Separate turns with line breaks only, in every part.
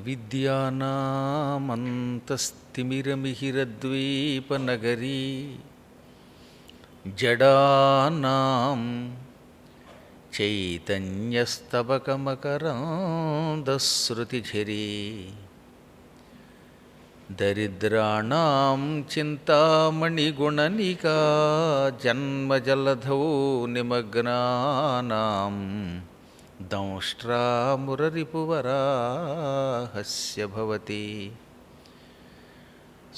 అవిద్యానామంతస్తిమిరమిహిరద్వీపనగరీ జడానాం చైతన్యస్తబకమకరందశ్రుతిఝరీ దరిద్రాణం చింతామణిగుణనికా జన్మజలధౌ నిమగ్నానాం దంష్ట్రామురరిపువరాహస్య భవతి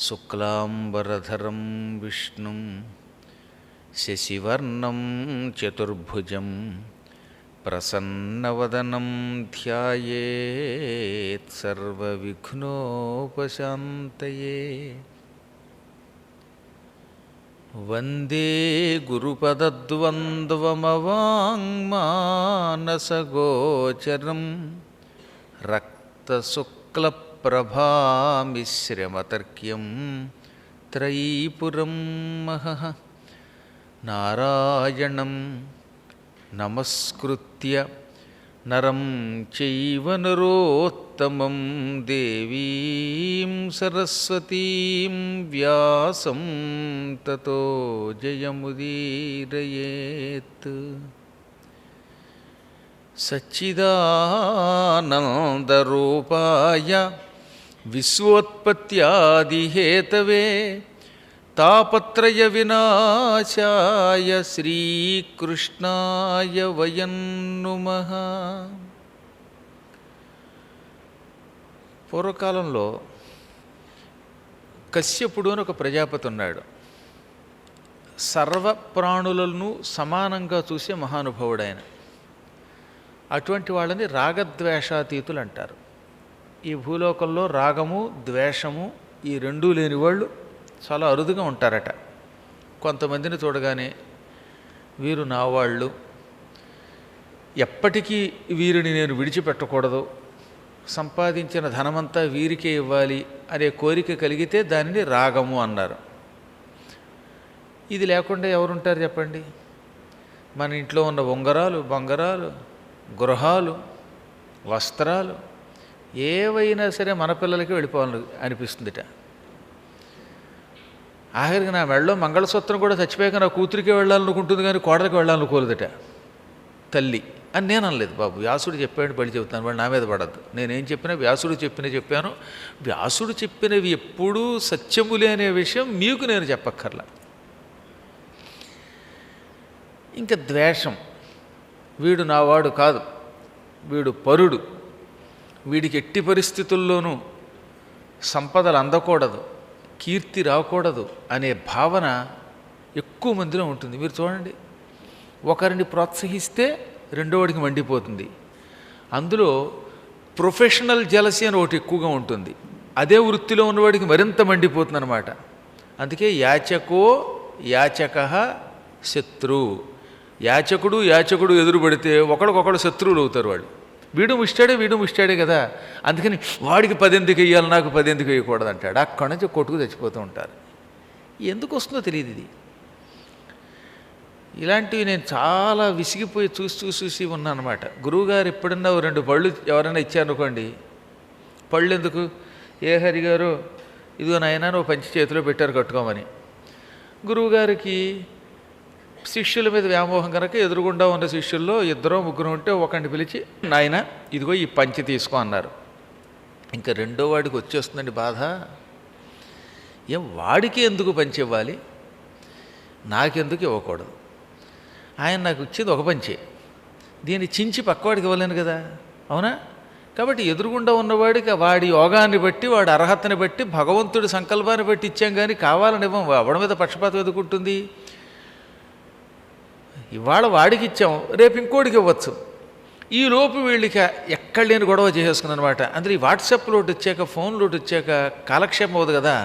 శుక్లాంబరధరం విష్ణుం శశివర్ణం చతుర్భుజం ప్రసన్నవదనం ధ్యాయేత్ సర్వవిఘ్నోపశాంతయే. వందే గురుపదద్వంద్వమవాङ्మానసగోచరం రక్తశుక్లప్రభామిశ్రమతర్క్యం త్రైపురం మహః. నారాయణం నమస్కృత్య నరం చైవ నరోత్తమం దేవీం సరస్వతీం వ్యాసం తతో జయముదీరయేత్. సచ్చిదానందరూపాయ విశ్వోత్పత్యాదిహేతవే తాపత్రయ వినాశాయ శ్రీకృష్ణాయ వయం నుమః. పూర్వకాలంలో కశ్యపుడు అని ఒక ప్రజాపతి ఉన్నాడు. సర్వప్రాణులను సమానంగా చూసే మహానుభావుడు ఆయన. అటువంటి వాళ్ళని రాగద్వేషాతీతులు అంటారు. ఈ భూలోకంలో రాగము ద్వేషము ఈ రెండూ లేని వాళ్ళు చాలా అరుదుగా ఉంటారట. కొంతమందిని చూడగానే వీరు నా వాళ్ళు, ఎప్పటికీ వీరిని నేను విడిచిపెట్టకూడదు, సంపాదించిన ధనమంతా వీరికే ఇవ్వాలి అనే కోరిక కలిగితే దానిని రాగము అన్నారు. ఇది లేకుండా ఎవరుంటారు చెప్పండి? మన ఇంట్లో ఉన్న ఉంగరాలు, బంగారాలు, గృహాలు, వస్త్రాలు ఏవైనా సరే మన పిల్లలకి వెళ్ళిపోవాలని అనిపిస్తుందిట. ఆఖరికి నా మెడలో మంగళసూత్రం కూడా చచ్చిపోయాక నా కూతురికే వెళ్ళాలనుకుంటుంది కానీ కోడలికి వెళ్ళాలనుకోలేదట తల్లి అని నేను అనలేదు. బాబు వ్యాసుడు చెప్పాడు బడి చెబుతాను, వాడు నా మీద పడద్దు. నేనేం చెప్పినా వ్యాసుడు చెప్పాను. వ్యాసుడు చెప్పినవి ఎప్పుడూ సత్యములే అనే విషయం మీకు నేను చెప్పక్కర్లా. ఇంకా ద్వేషం, వీడు నావాడు కాదు, వీడు పరుడు, వీడికి ఎట్టి పరిస్థితుల్లోనూ సంపదలు అందకూడదు, కీర్తి రాకూడదు అనే భావన ఎక్కువ మందిలో ఉంటుంది. మీరు చూడండి, ఒకరిని ప్రోత్సహిస్తే రెండోవాడికి మండిపోతుంది. అందులో ప్రొఫెషనల్ జెలసీ అని ఒకటి ఎక్కువగా ఉంటుంది. అదే వృత్తిలో ఉన్నవాడికి మరింత మండిపోతుంది అనమాట. అందుకే యాచకో యాచక శత్రు. యాచకుడు ఎదురుపడితే ఒకడికొకడు శత్రువులు అవుతారు వాళ్ళు. వీడు ముష్టాడే కదా, అందుకని వాడికి 10 ఎందుకు వేయాలి, నాకు 10 ఎందుకు వేయకూడదు అంటాడు. అక్కడి నుంచి కొట్టుకు చచ్చిపోతూ ఉంటారు. ఎందుకు వస్తుందో తెలియదు ఇది. ఇలాంటివి నేను చాలా విసిగిపోయి చూసి ఉన్నాను అనమాట. గురువుగారు ఎప్పుడన్నా 2 పళ్ళు ఎవరైనా ఇచ్చారనుకోండి, పళ్ళు ఎందుకు, ఏ హరిగారు ఇదిగో నాయనా నువ్వు పంచి చేతిలో పెట్టారు కట్టుకోమని. గురువుగారికి శిష్యుల మీద వ్యామోహం కనుక ఎదురుగుండా ఉన్న శిష్యుల్లో 2-3 ఉంటే ఒకరిని పిలిచి నాయన ఇదిగో ఈ పంచి తీసుకో అన్నారు. ఇంకా రెండో వాడికి వచ్చేస్తుందండి బాధ. వాడికి ఎందుకు పంచి ఇవ్వాలి, నాకెందుకు ఇవ్వకూడదు? ఆయన నాకు ఇచ్చింది ఒక పంచే, దీన్ని చించి పక్కవాడికి ఇవ్వలేను కదా, అవునా? కాబట్టి ఎదురుగుండా ఉన్నవాడికి వాడి యోగాన్ని బట్టి, వాడి అర్హతని బట్టి, భగవంతుడి సంకల్పాన్ని బట్టి ఇచ్చాం కానీ కావాలని ఇవ్వం. అవడ మీద పక్షపాతం ఎదుర్కొంటుంది. ఇవాళ వాడికి ఇచ్చాం, రేపు ఇంకోటికి ఇవ్వచ్చు. ఈలోపు వీళ్ళకి ఎక్కడ లేని గొడవ చేసేసుకున్నాను అనమాట. అందులో ఈ వాట్సాప్లో వచ్చాక, ఫోన్లో వచ్చాక కాలక్షేపం అవుతుంది కదా.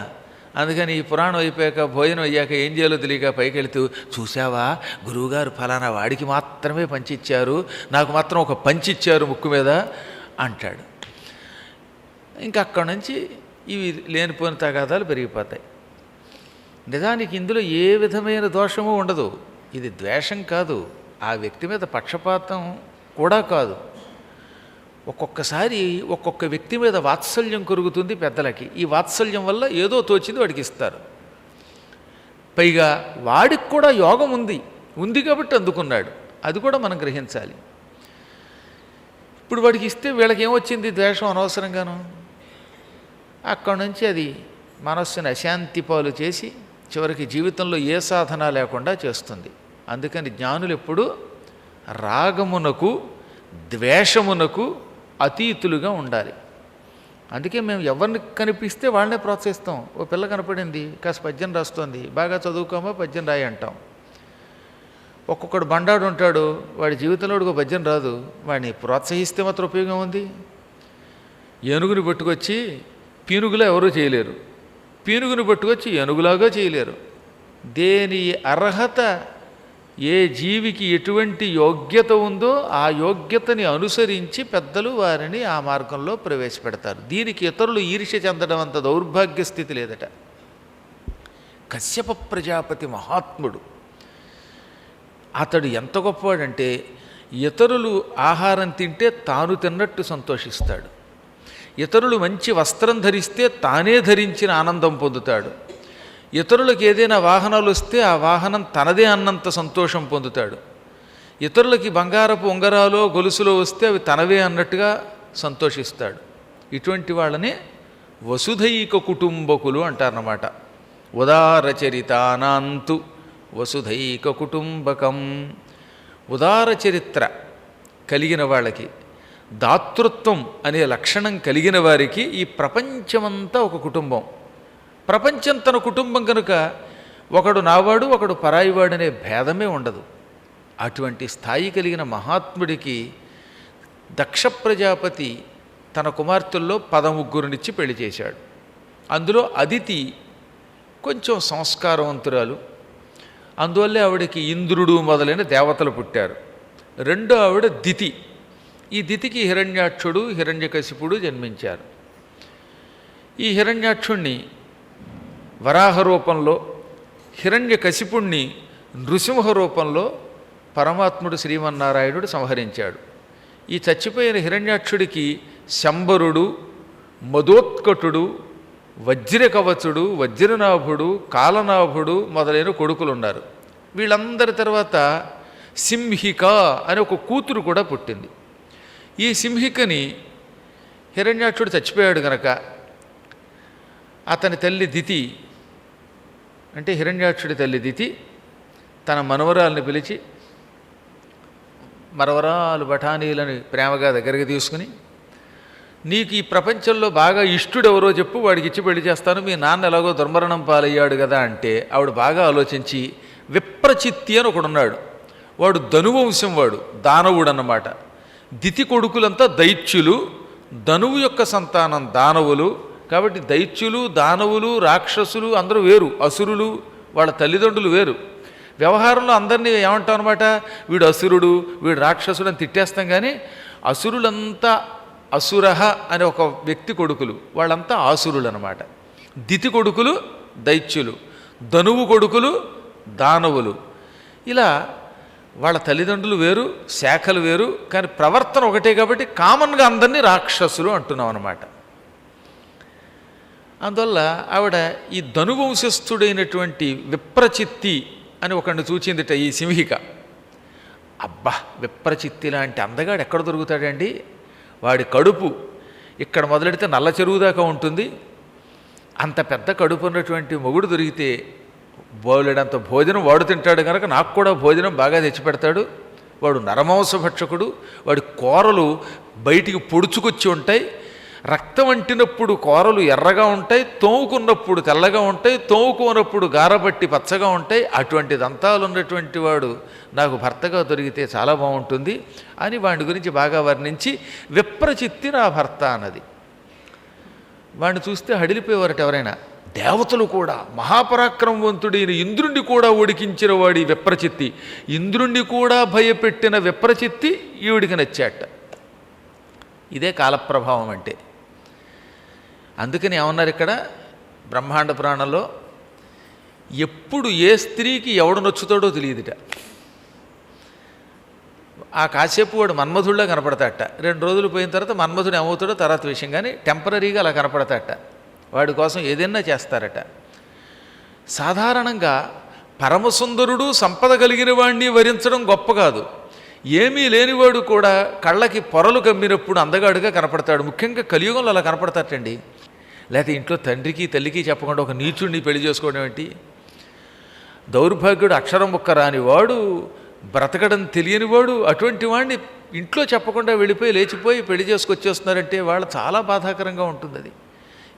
అందుకని ఈ పురాణం అయిపోయాక, భోజనం అయ్యాక ఏం చేయాలో తెలియక పైకి వెళుతూ, చూసావా గురువుగారు ఫలానా వాడికి మాత్రమే పంచిచ్చారు, నాకు మాత్రం ఒక పంచిచ్చారు ముక్కు మీద అంటాడు. ఇంకా అక్కడి నుంచి ఇవి లేనిపోయిన తగాదాలు పెరిగిపోతాయి. నిజానికి ఇందులో ఏ విధమైన దోషము ఉండదు. ఇది ద్వేషం కాదు, ఆ వ్యక్తి మీద పక్షపాతం కూడా కాదు. ఒక్కొక్కసారి ఒక్కొక్క వ్యక్తి మీద వాత్సల్యం కలుగుతుంది పెద్దలకి. ఈ వాత్సల్యం వల్ల ఏదో తోచింది వాడికి ఇస్తారు. పైగా వాడికి కూడా యోగం ఉంది కాబట్టి అందుకున్నాడు. అది కూడా మనం గ్రహించాలి. ఇప్పుడు వాడికి ఇస్తే వీళ్ళకి ఏమొచ్చింది? ద్వేషం అనవసరంగాను. అక్కడి నుంచి అది మనస్సుని అశాంతి పాలు చేసి చివరికి జీవితంలో ఏ సాధన లేకుండా చేస్తుంది. అందుకని జ్ఞానులు ఎప్పుడు రాగమునకు ద్వేషమునకు అతీతులుగా ఉండాలి. అందుకే మేము ఎవరిని కనిపిస్తే వాళ్ళనే ప్రోత్సహిస్తాం. ఓ పిల్ల కనపడింది, కాస్త పద్యం రాస్తోంది, బాగా చదువుకోమా పద్యం రాయి అంటాం. ఒక్కొక్కడు బండాడు ఉంటాడు, వాడి జీవితంలో ఒక పద్యం రాదు, వాడిని ప్రోత్సహిస్తే మాత్రం ఉపయోగం ఉంది. ఏనుగుని పట్టుకొచ్చి పీనుగులా ఎవరూ చేయలేరు, పీనుగుని పట్టుకొచ్చి ఏనుగులాగా చేయలేరు. దేని అర్హత ఏ జీవికి ఎటువంటి యోగ్యత ఉందో ఆ యోగ్యతని అనుసరించి పెద్దలు వారిని ఆ మార్గంలో ప్రవేశపెడతారు. దీనికి ఇతరులు ఈర్ష్య చెందడం అంత దౌర్భాగ్య స్థితి లేదట. కశ్యప ప్రజాపతి మహాత్ముడు. అతడు ఎంత గొప్పవాడంటే ఇతరులు ఆహారం తింటే తాను తిన్నట్టు సంతోషిస్తాడు. ఇతరులు మంచి వస్త్రం ధరిస్తే తానే ధరించిన ఆనందం పొందుతాడు. ఇతరులకు ఏదైనా వాహనాలు వస్తే ఆ వాహనం తనదే అన్నంత సంతోషం పొందుతాడు. ఇతరులకి బంగారపు ఉంగరాలో గొలుసులో వస్తే అవి తనవే అన్నట్టుగా సంతోషిస్తాడు. ఇటువంటి వాళ్ళని వసుధైక కుటుంబకులు అంటారన్నమాట. ఉదారచరితానాంతు వసుధైక కుటుంబకం. ఉదార చరిత్ర కలిగిన వాళ్ళకి, దాతృత్వం అనే లక్షణం కలిగిన వారికి ఈ ప్రపంచమంతా ఒక కుటుంబం. ప్రపంచం తన కుటుంబం కనుక ఒకడు నావాడు ఒకడు పరాయివాడు అనే భేదమే ఉండదు. అటువంటి స్థాయి కలిగిన మహాత్ముడికి దక్ష ప్రజాపతి తన కుమార్తెల్లో 13 పెళ్లి చేశాడు. అందులో అదితి కొంచెం సంస్కారవంతురాలు, అందువల్లే ఆవిడకి ఇంద్రుడు మొదలైన దేవతలు పుట్టారు. రెండో ఆవిడ దితి. ఈ దితికి హిరణ్యాక్షుడు హిరణ్యకశిపుడు జన్మించారు. ఈ హిరణ్యాక్షుణ్ణి వరాహ రూపంలో, హిరణ్యకశిపుణ్ణి నృసింహ రూపంలో పరమాత్ముడు శ్రీమన్నారాయణుడు సంహరించాడు. ఈ చచ్చిపోయిన హిరణ్యాక్షుడికి శంబరుడు, మదోత్కటుడు, వజ్రకవచుడు, వజ్రనాభుడు, కాలనాభుడు మొదలైన కొడుకులు ఉన్నారు. వీళ్ళందరి తర్వాత సింహిక అనే ఒక కూతురు కూడా పుట్టింది. ఈ సింహికని హిరణ్యాక్షుడు చచ్చిపోయాడు గనక అతని తల్లి దితి, అంటే హిరణ్యాక్షుడి తల్లి దితి తన మనవరాల్ని పిలిచి, మనవరాలు బఠానీలని ప్రేమగా దగ్గరికి తీసుకుని, నీకు ఈ ప్రపంచంలో బాగా ఇష్టుడెవరో చెప్పు, వాడికి ఇచ్చి పెళ్లి చేస్తాను, మీ నాన్న ఎలాగో దుర్మరణం పాలయ్యాడు కదా అంటే ఆవిడ బాగా ఆలోచించి విప్రచిత్తి అని ఒకడున్నాడు, వాడు ధనువంశం, వాడు దానవుడు అన్నమాట. దితి కొడుకులంతా దైత్యులు, ధనువు యొక్క సంతానం దానవులు. కాబట్టి దైత్యులు, దానవులు, రాక్షసులు అందరూ వేరు, అసురులు వాళ్ళ తల్లిదండ్రులు వేరు. వ్యవహారంలో అందరినీ ఏమంటాం అనమాట, వీడు అసురుడు, వీడు రాక్షసుడు అని తిట్టేస్తాం. కానీ అసురులంతా అసురహ అనే ఒక వ్యక్తి కొడుకులు, వాళ్ళంతా ఆసురులు అనమాట. దితి కొడుకులు దైత్యులు, ధనువు కొడుకులు దానవులు. ఇలా వాళ్ళ తల్లిదండ్రులు వేరు, శాఖలు వేరు, కానీ ప్రవర్తన ఒకటే కాబట్టి కామన్గా అందరినీ రాక్షసులు అంటున్నాం అన్నమాట. అందువల్ల ఆవిడ ఈ ధనువంశస్థుడైనటువంటి విప్రచిత్తి అని ఒకడిని చూచిందిట ఈ సింహిక. అబ్బా, విప్రచిత్తి లాంటి అందగాడు ఎక్కడ దొరుకుతాడండి? వాడి కడుపు ఇక్కడ మొదలెడితే నల్ల చెరువు దాకా ఉంటుంది. అంత పెద్ద కడుపు ఉన్నటువంటి మొగుడు దొరికితే బోలెడంత భోజనం వాడు తింటాడు కనుక నాకు కూడా భోజనం బాగా తెచ్చిపెడతాడు. వాడు నరమాంసభక్షకుడు, వాడి కూరలు బయటికి పొడుచుకొచ్చి ఉంటాయి. రక్తం అంటినప్పుడు కూరలు ఎర్రగా ఉంటాయి, తోముకున్నప్పుడు తెల్లగా ఉంటాయి, తోముకున్నప్పుడు గారబట్టి పచ్చగా ఉంటాయి. అటువంటి దంతాలు ఉన్నటువంటి వాడు నాకు భర్తగా దొరికితే చాలా బాగుంటుంది అని వాడి గురించి బాగా వర్ణించి విప్రచిత్తి నా భర్త అన్నది. వాడిని చూస్తే హడిలిపోయేవారట ఎవరైనా. దేవతలు కూడా, మహాపరాక్రమవంతుడైన ఇంద్రుణ్ణి కూడా ఉడికించిన వాడి విప్రచిత్తి, ఇంద్రుణ్ణి కూడా భయపెట్టిన విప్రచిత్తి ఈవిడికి నచ్చాట. ఇదే కాలప్రభావం అంటే. అందుకని ఏమన్నారు ఇక్కడ బ్రహ్మాండ పురాణంలో, ఎప్పుడు ఏ స్త్రీకి ఎవడు నచ్చుతాడో తెలియదుట. ఆ కాసేపు వాడు మన్మధుడిలా కనపడతాట. 2 రోజులు పోయిన తర్వాత మన్మధుడు ఏమవుతాడో తర్వాత విషయం, కానీ టెంపరీగా అలా కనపడతాట. వాడి కోసం ఏదైనా చేస్తారట. సాధారణంగా పరమసుందరుడు సంపద కలిగిన వాడిని వరించడం గొప్ప కాదు. ఏమీ లేనివాడు కూడా కళ్ళకి పొరలు కమ్మినప్పుడు అందగాడుగా కనపడతాడు. ముఖ్యంగా కలియుగంలో అలా కనపడతాటండి. లేకపోతే ఇంట్లో తండ్రికి తల్లికి చెప్పకుండా ఒక నీచుడిని పెళ్లి చేసుకోవడం ఏంటి? దౌర్భాగ్యుడు, అక్షరం ముక్క రానివాడు, బ్రతకడం తెలియనివాడు, అటువంటి వాడిని ఇంట్లో చెప్పకుండా వెళ్ళిపోయి లేచిపోయి పెళ్లి చేసుకొచ్చేస్తున్నారంటే వాళ్ళు చాలా బాధాకరంగా ఉంటుంది అది.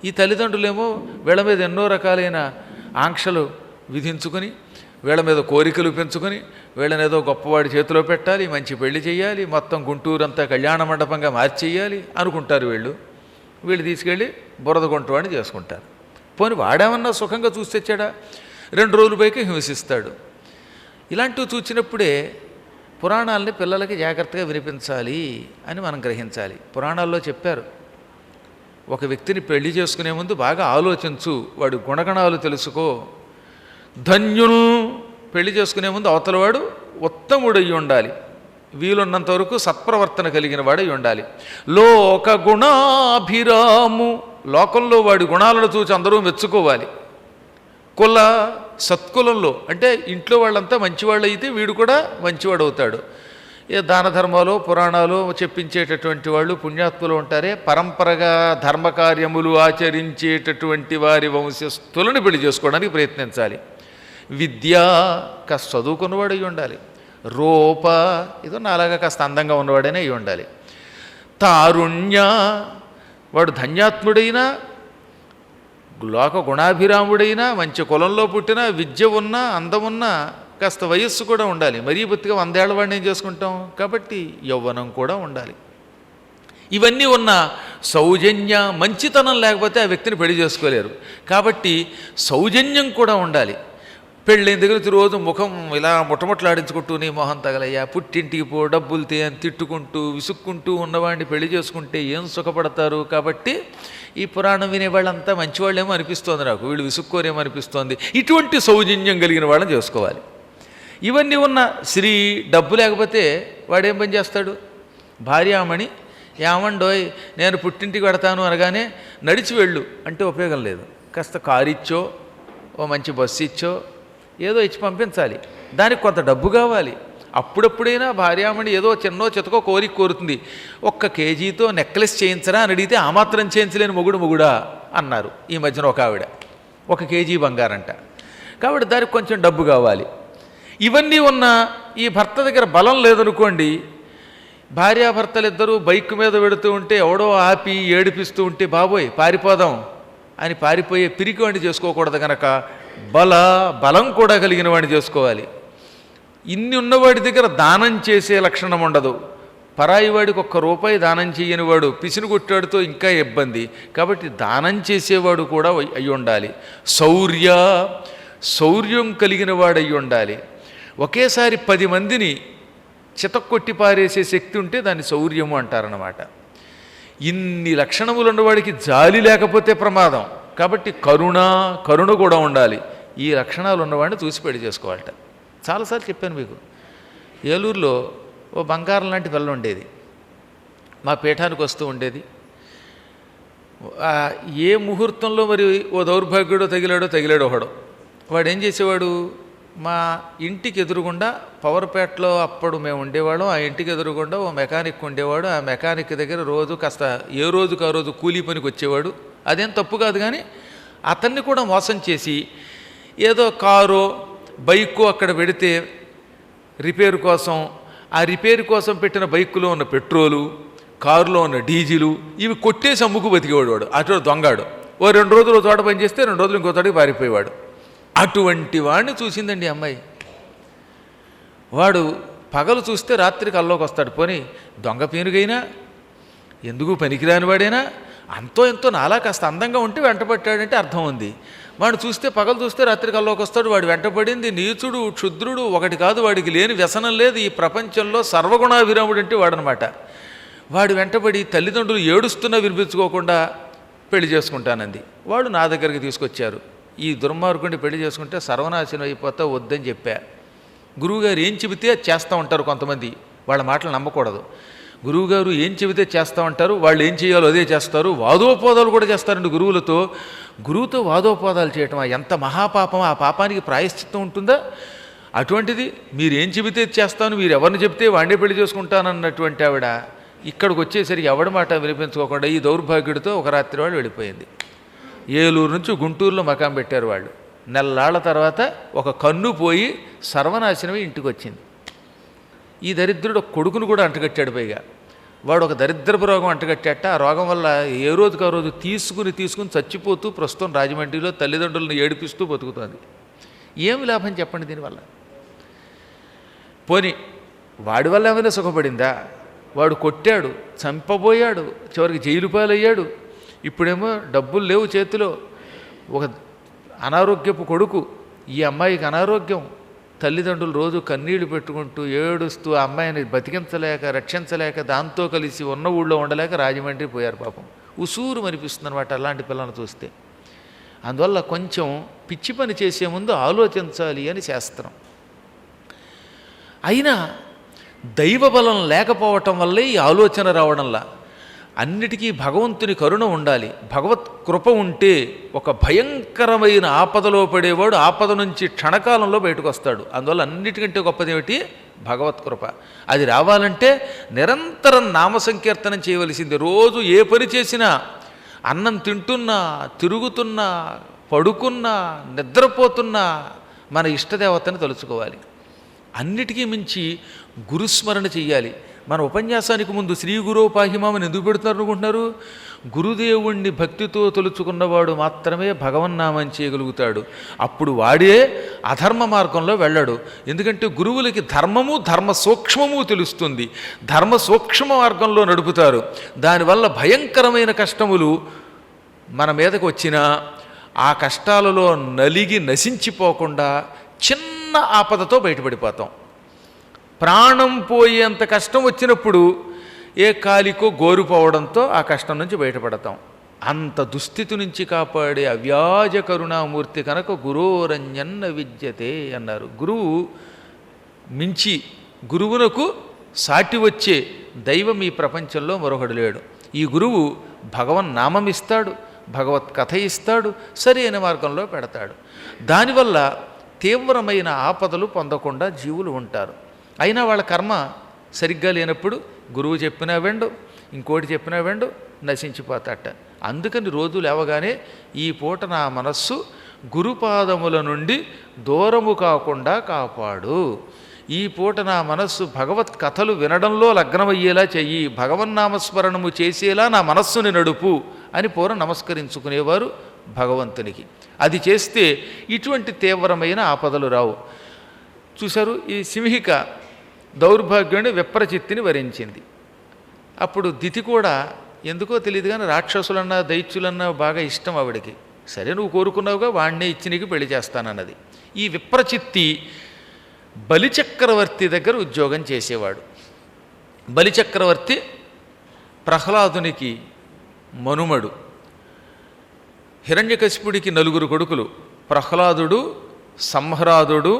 ఈ తల్లిదండ్రులేమో వీళ్ళ మీద ఎన్నో రకాలైన ఆంక్షలు విధించుకొని, వీళ్ళ మీద కోరికలు పెంచుకొని, వీళ్ళని ఏదో గొప్పవాడి చేతిలో పెట్టాలి, మంచి పెళ్లి చేయాలి, మొత్తం గుంటూరంతా కళ్యాణ మండపంగా మార్చేయాలి అనుకుంటారు వీళ్ళు. వీళ్ళు తీసుకెళ్ళి బురద గుంటవాడిని చేసుకుంటారు. పోనీ వాడేమన్నా సుఖంగా చూసి తెచ్చాడా? 2 రోజుల పైకి హింసిస్తాడు. ఇలాంటివి చూచినప్పుడే పురాణాలని పిల్లలకి జాగ్రత్తగా వినిపించాలి అని మనం గ్రహించాలి. పురాణాల్లో చెప్పారు, ఒక వ్యక్తిని పెళ్లి చేసుకునే ముందు బాగా ఆలోచించు, వాడి గుణగణాలు తెలుసుకో. ధన్యును పెళ్లి చేసుకునే ముందు అవతలవాడు ఉత్తముడయ్యి ఉండాలి, వీలున్నంత వరకు సత్ప్రవర్తన కలిగిన వాడై ఉండాలి. లోక గుణాభిరాము, లోకంలో వాడి గుణాలను చూసి అందరూ మెచ్చుకోవాలి. కుల సత్కులంలో అంటే ఇంట్లో వాళ్ళంతా మంచివాళ్ళు అయితే వీడు కూడా మంచివాడు అవుతాడు. ఏ దాన ధర్మాలు పురాణాలు చెప్పించేటటువంటి వాళ్ళు పుణ్యాత్ములు ఉంటారే, పరంపరగా ధర్మకార్యములు ఆచరించేటటువంటి వారి వంశస్థులను పెళ్లి చేసుకోవడానికి ప్రయత్నించాలి. విద్య కాస్త చదువుకున్నవాడు అయి ఉండాలి. రూప ఏదో నాలాగా కాస్త అందంగా ఉన్నవాడైనా అయి ఉండాలి. తారుణ్య వాడు ధన్యాత్ముడైనా, లోక గుణాభిరాముడైనా, మంచి కులంలో పుట్టినా, విద్య ఉన్నా, అందమున్నా, కాస్త వయస్సు కూడా ఉండాలి. మరీ బొత్తిగా 100 ఏళ్ల వాడిని ఏం చేసుకుంటాం కాబట్టి యవ్వనం కూడా ఉండాలి. ఇవన్నీ ఉన్న సౌజన్య మంచితనం లేకపోతే ఆ వ్యక్తిని పెళ్లి చేసుకోలేరు. కాబట్టి సౌజన్యం కూడా ఉండాలి. పెళ్ళైన దగ్గర రోజు ముఖం ఇలా ముట్టముట్లాడించుకుంటూ నీ మొహం తగలయ్యా, పుట్టింటికి పో, డబ్బులు తే అని తిట్టుకుంటూ విసుక్కుంటూ ఉన్నవాడిని పెళ్లి చేసుకుంటే ఏం సుఖపడతారు? కాబట్టి ఈ పురాణం వినేవాళ్ళంతా మంచివాళ్ళేమో అనిపిస్తోంది నాకు, వీళ్ళు విసుక్కోరేమో అనిపిస్తోంది. ఇటువంటి సౌజన్యం కలిగిన వాళ్ళని చేసుకోవాలి. ఇవన్నీ ఉన్న స్త్రీ డబ్బు లేకపోతే వాడేం పని చేస్తాడు? భార్యామణి ఏమండోయ్ నేను పుట్టింటికి పెడతాను అనగానే నడిచి వెళ్ళు అంటే ఉపయోగం లేదు. కాస్త కారు ఇచ్చో, ఓ మంచి బస్సు ఇచ్చో, ఏదో ఇచ్చి పంపించాలి. దానికి కొంత డబ్బు కావాలి. అప్పుడప్పుడైనా భార్యామణి ఏదో చిన్నో చితకో కోరిక కోరుతుంది. 1 కేజీతో నెక్లెస్ చేయించరా అని అడిగితే ఆ మాత్రం చేయించలేని మొగుడా అన్నారు ఈ మధ్యన ఒక ఆవిడ. 1 కేజీ బంగారంట. కాబట్టి దానికి కొంచెం డబ్బు కావాలి. ఇవన్నీ ఉన్న ఈ భర్త దగ్గర బలం లేదనుకోండి, భార్యాభర్తలిద్దరూ బైక్ మీద వెడుతూ ఉంటే ఎవడో ఆపి ఏడిపిస్తూ ఉంటే బాబోయ్ పారిపోదాం అని పారిపోయే పిరికివాడిని చేసుకోకూడదు. కనుక బలం కూడా కలిగిన వాడిని చేసుకోవాలి. ఇన్ని ఉన్నవాడి దగ్గర దానం చేసే లక్షణం ఉండదు. పరాయి వాడికి 1 రూపాయి దానం చేయని వాడు పిసినుగొట్టాడుతో ఇంకా ఇబ్బంది. కాబట్టి దానం చేసేవాడు కూడా అయి ఉండాలి. శౌర్యం కలిగిన వాడు అయి ఉండాలి. ఒకేసారి 10 మందిని చితక్కొట్టి పారేసే శక్తి ఉంటే దాన్ని శౌర్యము అంటారన్నమాట. ఇన్ని లక్షణములు ఉన్నవాడికి జాలి లేకపోతే ప్రమాదం. కాబట్టి కరుణ కూడా ఉండాలి. ఈ లక్షణాలు ఉన్నవాడిని చూసి పెళ్లి చేసుకోవాలట. చాలాసార్లు చెప్పాను మీకు. ఏలూరులో ఓ బంగారం లాంటి పిల్ల ఉండేది, మా పీఠానికి వస్తూ ఉండేది. ఏ ముహూర్తంలో మరి ఓ దౌర్భాగ్యుడో తగిలాడో ఒకడో. వాడు ఏం చేసేవాడు, మా ఇంటికి ఎదురుగుండా పవర్పేటలో అప్పుడు మేము ఉండేవాళ్ళం. ఆ ఇంటికి ఎదురుగుండా ఓ మెకానిక్ ఉండేవాడు. ఆ మెకానిక్ దగ్గర రోజు కాస్త ఏ రోజుకు ఆ రోజు కూలీ పనికి వచ్చేవాడు. అదేం తప్పు కాదు, కానీ అతన్ని కూడా మోసం చేసి ఏదో కారో బైకో అక్కడ పెడితే రిపేరు కోసం, ఆ రిపేరు కోసం పెట్టిన బైకులో ఉన్న పెట్రోలు, కారులో ఉన్న డీజిలు ఇవి కొట్టేసి అమ్ముకు బతికేవాడు. వాడు అటు దొంగాడు. ఓ 2 రోజులు చోట పని చేస్తే 2 రోజులు ఇంకో చోటకి పారిపోయేవాడు. అటువంటి వాడిని చూసిందండి అమ్మాయి. వాడు పగలు చూస్తే రాత్రికి కల్లోకి వస్తాడు. పోనీ దొంగ పీనుగైనా ఎందుకు పనికిరాని వాడైనా అంతో ఎంతో నాలా కాస్త అందంగా ఉంటే వెంటపట్టాడంటే అర్థం ఉంది. వాడు చూస్తే పగలు చూస్తే రాత్రి కల్లోకి వస్తాడు. వాడు వెంటపడింది నీచుడు క్షుద్రుడు ఒకటి కాదు, వాడికి లేని వ్యసనం లేదు ఈ ప్రపంచంలో. సర్వగుణాభిరాముడు అంటే వాడనమాట. వాడు వెంటపడి తల్లిదండ్రులు ఏడుస్తున్నా వినిపించుకోకుండా పెళ్లి చేసుకుంటానంది. వాడు నా దగ్గరికి తీసుకొచ్చారు. ఈ దుర్మార్గుడిని పెళ్లి చేసుకుంటే సర్వనాశనం అయిపోతా వద్దని చెప్పా. గురువుగారు ఏం చెబితే అది చేస్తూ ఉంటారు కొంతమంది. వాళ్ళ మాటలు నమ్మకూడదు. గురువుగారు ఏం చెబితే చేస్తామంటారు, వాళ్ళు ఏం చేయాలో అదే చేస్తారు. వాదోపవాదాలు కూడా చేస్తారండి గురువులతో. గురువుతో వాదోపవాదాలు చేయటం ఎంత మహాపాపం, ఆ పాపానికి ప్రాయశ్చిత్తం ఉంటుందా? అటువంటిది మీరు ఏం చెబితే చేస్తాను, మీరు ఎవరిని చెబితే వాడినే పెళ్లి చేసుకుంటానన్నటువంటి ఆవిడ ఇక్కడికి వచ్చేసరికి ఎవడి మాట వినిపించుకోకుండా ఈ దౌర్భాగ్యుడితో ఒక రాత్రి వాళ్ళు వెళ్ళిపోయింది. ఏలూరు నుంచి గుంటూరులో మకాం పెట్టారు వాళ్ళు. నెల్లాళ్ల తర్వాత ఒక కన్ను పోయి సర్వనాశనమై ఇంటికి వచ్చింది. ఈ దరిద్రుడు కొడుకును కూడా అంటగట్టాడు. పైగా వాడు ఒక దరిద్రపు రోగం అంటగట్టాట. ఆ రోగం వల్ల ఏ రోజుకు ఆ రోజు తీసుకుని చచ్చిపోతూ ప్రస్తుతం రాజమండ్రిలో తల్లిదండ్రులను ఏడిపిస్తూ బతుకుతుంది. ఏమి లాభం చెప్పండి దీనివల్ల? పోని వాడి వల్ల ఏమైనా సుఖపడిందా? వాడు కొట్టాడు, చంపబోయాడు, చివరికి జైలు పాలయ్యాడు. ఇప్పుడేమో డబ్బులు లేవు చేతిలో. ఒక అనారోగ్యపు కొడుకు, ఈ అమ్మాయికి అనారోగ్యం. తల్లిదండ్రులు రోజు కన్నీళ్లు పెట్టుకుంటూ ఏడుస్తూ ఆ అమ్మాయిని బతికించలేక రక్షించలేక దాంతో కలిసి ఉన్న ఊళ్ళో ఉండలేక రాజమండ్రి పోయారు. పాపం ఉసూరు అనిపిస్తుంది అనమాట అలాంటి పిల్లలను చూస్తే. అందువల్ల కొంచెం పిచ్చి పని చేసే ముందు ఆలోచించాలి అని శాస్త్రం. అయినా దైవబలం లేకపోవటం వల్లే ఈ ఆలోచన రావడంలా. అన్నిటికీ భగవంతుని కరుణ ఉండాలి. భగవత్ కృప ఉంటే ఒక భయంకరమైన ఆపదలో పడేవాడు ఆపద నుంచి క్షణకాలంలో బయటకు వస్తాడు. అందువల్ల అన్నిటికంటే గొప్పదేమిటి? భగవత్ కృప. అది రావాలంటే నిరంతరం నామ సంకీర్తనం చేయవలసింది. రోజు ఏ పని చేసినా, అన్నం తింటున్నా, తిరుగుతున్నా, పడుకున్నా, నిద్రపోతున్నా మన ఇష్టదేవతని తలుచుకోవాలి. అన్నిటికీ మించి గురుస్మరణ చెయ్యాలి. మన ఉపన్యాసానికి ముందు శ్రీ గురోపాహిమామని ఎందుకు పెడుతున్నారు అనుకుంటున్నారు? గురుదేవుణ్ణి భక్తితో తలుచుకున్నవాడు మాత్రమే భగవన్నామం చేయగలుగుతాడు. అప్పుడు వాడే అధర్మ మార్గంలో వెళ్ళాడు. ఎందుకంటే గురువులకి ధర్మము ధర్మ సూక్ష్మము తెలుస్తుంది. ధర్మ సూక్ష్మ మార్గంలో నడుపుతారు. దానివల్ల భయంకరమైన కష్టములు మన మీదకు వచ్చినా ఆ కష్టాలలో నలిగి నశించిపోకుండా చిన్న ఆపదతో బయటపడిపోతాం. ప్రాణం పోయేంత కష్టం వచ్చినప్పుడు ఏ కాలికో గోరుపోవడంతో ఆ కష్టం నుంచి బయటపడతాం. అంత దుస్థితి నుంచి కాపాడే అవ్యాజ కరుణామూర్తి కనుక గురోరంజన్న విద్యతే అన్నారు. గురువు మించి గురువునకు సాటి వచ్చే దైవం ఈ ప్రపంచంలో మరొకడు లేడు. ఈ గురువు భగవన్నామం ఇస్తాడు, భగవత్ కథ ఇస్తాడు, సరైన మార్గంలో పెడతాడు. దానివల్ల తీవ్రమైన ఆపదలు పొందకుండా జీవులు ఉంటారు. అయినా వాళ్ళ కర్మ సరిగ్గా లేనప్పుడు గురువు చెప్పినా వెండు, ఇంకోటి చెప్పినా వెండు, నశించిపోతాట. అందుకని రోజు లేవగానే ఈ పూట నా మనస్సు గురుపాదముల నుండి దూరము కాకుండా కాపాడు, ఈ పూట నా మనస్సు భగవత్ కథలు వినడంలో లగ్నమయ్యేలా చెయ్యి, భగవన్నామస్మరణము చేసేలా నా మనస్సుని నడుపు అని పూర్వం నమస్కరించుకునేవారు భగవంతునికి. అది చేస్తే ఇటువంటి తీవ్రమైన ఆపదలు రావు. చూశారు, ఈ సింహిక దౌర్భాగ్యుని విప్రచిత్తిని వరించింది. అప్పుడు దితి కూడా ఎందుకో తెలియదు కానీ రాక్షసులన్నా దైత్యులన్నా బాగా ఇష్టం ఆవిడికి. సరే నువ్వు కోరుకున్నావుగా, వాణ్ణే ఇచ్చి నీకు పెళ్లి చేస్తానన్నది. ఈ విప్రచిత్తి బలిచక్రవర్తి దగ్గర ఉద్యోగం చేసేవాడు. బలిచక్రవర్తి ప్రహ్లాదునికి మనుమడు. హిరణ్యకశిపుడికి 4 కొడుకులు: ప్రహ్లాదుడు, సంహ్రాదుడు,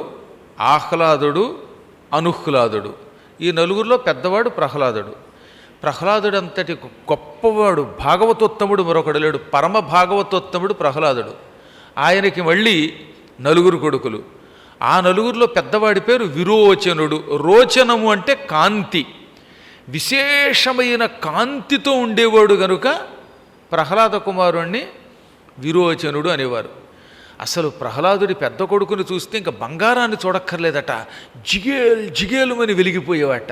ఆహ్లాదుడు, అనుహ్లాదుడు. ఈ 4లో పెద్దవాడు ప్రహ్లాదుడు. ప్రహ్లాదుడు అంతటి గొప్పవాడు, భాగవతోత్తముడు మరొకడు లేడు. పరమ భాగవతోత్తముడు ప్రహ్లాదుడు. ఆయనకి మళ్ళీ 4 కొడుకులు. ఆ 4లో పెద్దవాడి పేరు విరోచనుడు. రోచనము అంటే కాంతి, విశేషమైన కాంతితో ఉండేవాడు గనుక ప్రహ్లాద కుమారుణ్ణి విరోచనుడు అనేవారు. అసలు ప్రహ్లాదుడి పెద్ద కొడుకుని చూస్తే ఇంకా బంగారాన్ని చూడక్కర్లేదట, జిగేలుమని వెలిగిపోయేవాట.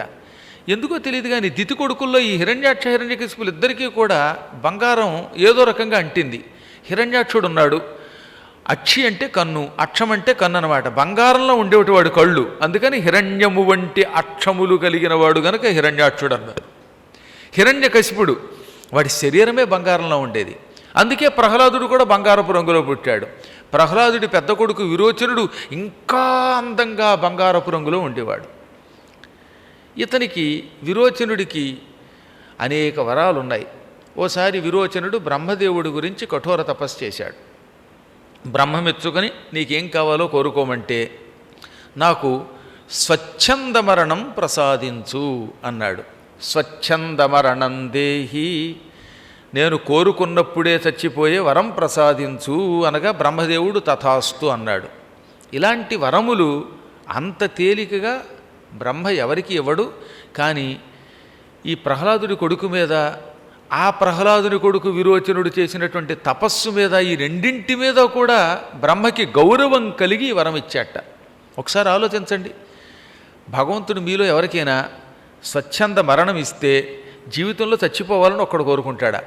ఎందుకో తెలియదు కానీ దితి కొడుకుల్లో ఈ హిరణ్యాక్ష హిరణ్యకశిపులు ఇద్దరికీ కూడా బంగారం ఏదో రకంగా అంటింది. హిరణ్యాక్షుడు ఉన్నాడు, అక్షి అంటే కన్ను, అక్షం అంటే కన్ను అనమాట. బంగారంలో ఉండేవాడు వాడు కళ్ళు, అందుకని హిరణ్యము వంటి అక్షములు కలిగిన వాడు గనక హిరణ్యాక్షుడు అన్నారు. హిరణ్యకశిపుడు వాడి శరీరమే బంగారంలో ఉండేది. అందుకే ప్రహ్లాదుడు కూడా బంగారపు రంగులో పుట్టాడు. ప్రహ్లాదుడి పెద్ద కొడుకు విరోచనుడు ఇంకా అందంగా బంగారపు రంగులో ఉండేవాడు. ఇతనికి విరోచనుడికి అనేక వరాలు ఉన్నాయి. ఓసారి విరోచనుడు బ్రహ్మదేవుడి గురించి కఠోర తపస్సు చేశాడు. బ్రహ్మమెచ్చుకొని నీకేం కావాలో కోరుకోమంటే, నాకు స్వచ్ఛంద మరణం ప్రసాదించు అన్నాడు. స్వచ్ఛంద మరణం దేహి, నేను కోరుకున్నప్పుడే చచ్చిపోయే వరం ప్రసాదించు అనగా బ్రహ్మదేవుడు తథాస్తు అన్నాడు. ఇలాంటి వరములు అంత తేలికగా బ్రహ్మ ఎవరికి ఇవ్వడు. కానీ ఈ ప్రహ్లాదుడి కొడుకు మీద, ఆ ప్రహ్లాదుని కొడుకు విరోచనుడు చేసినటువంటి తపస్సు మీద, ఈ రెండింటి మీద కూడా బ్రహ్మకి గౌరవం కలిగి వరం ఇచ్చాట. ఒకసారి ఆలోచించండి, భగవంతుడు మీలో ఎవరికైనా స్వచ్ఛంద మరణం ఇస్తే జీవితంలో చచ్చిపోవాలని ఒక్కడు కోరుకుంటాడా?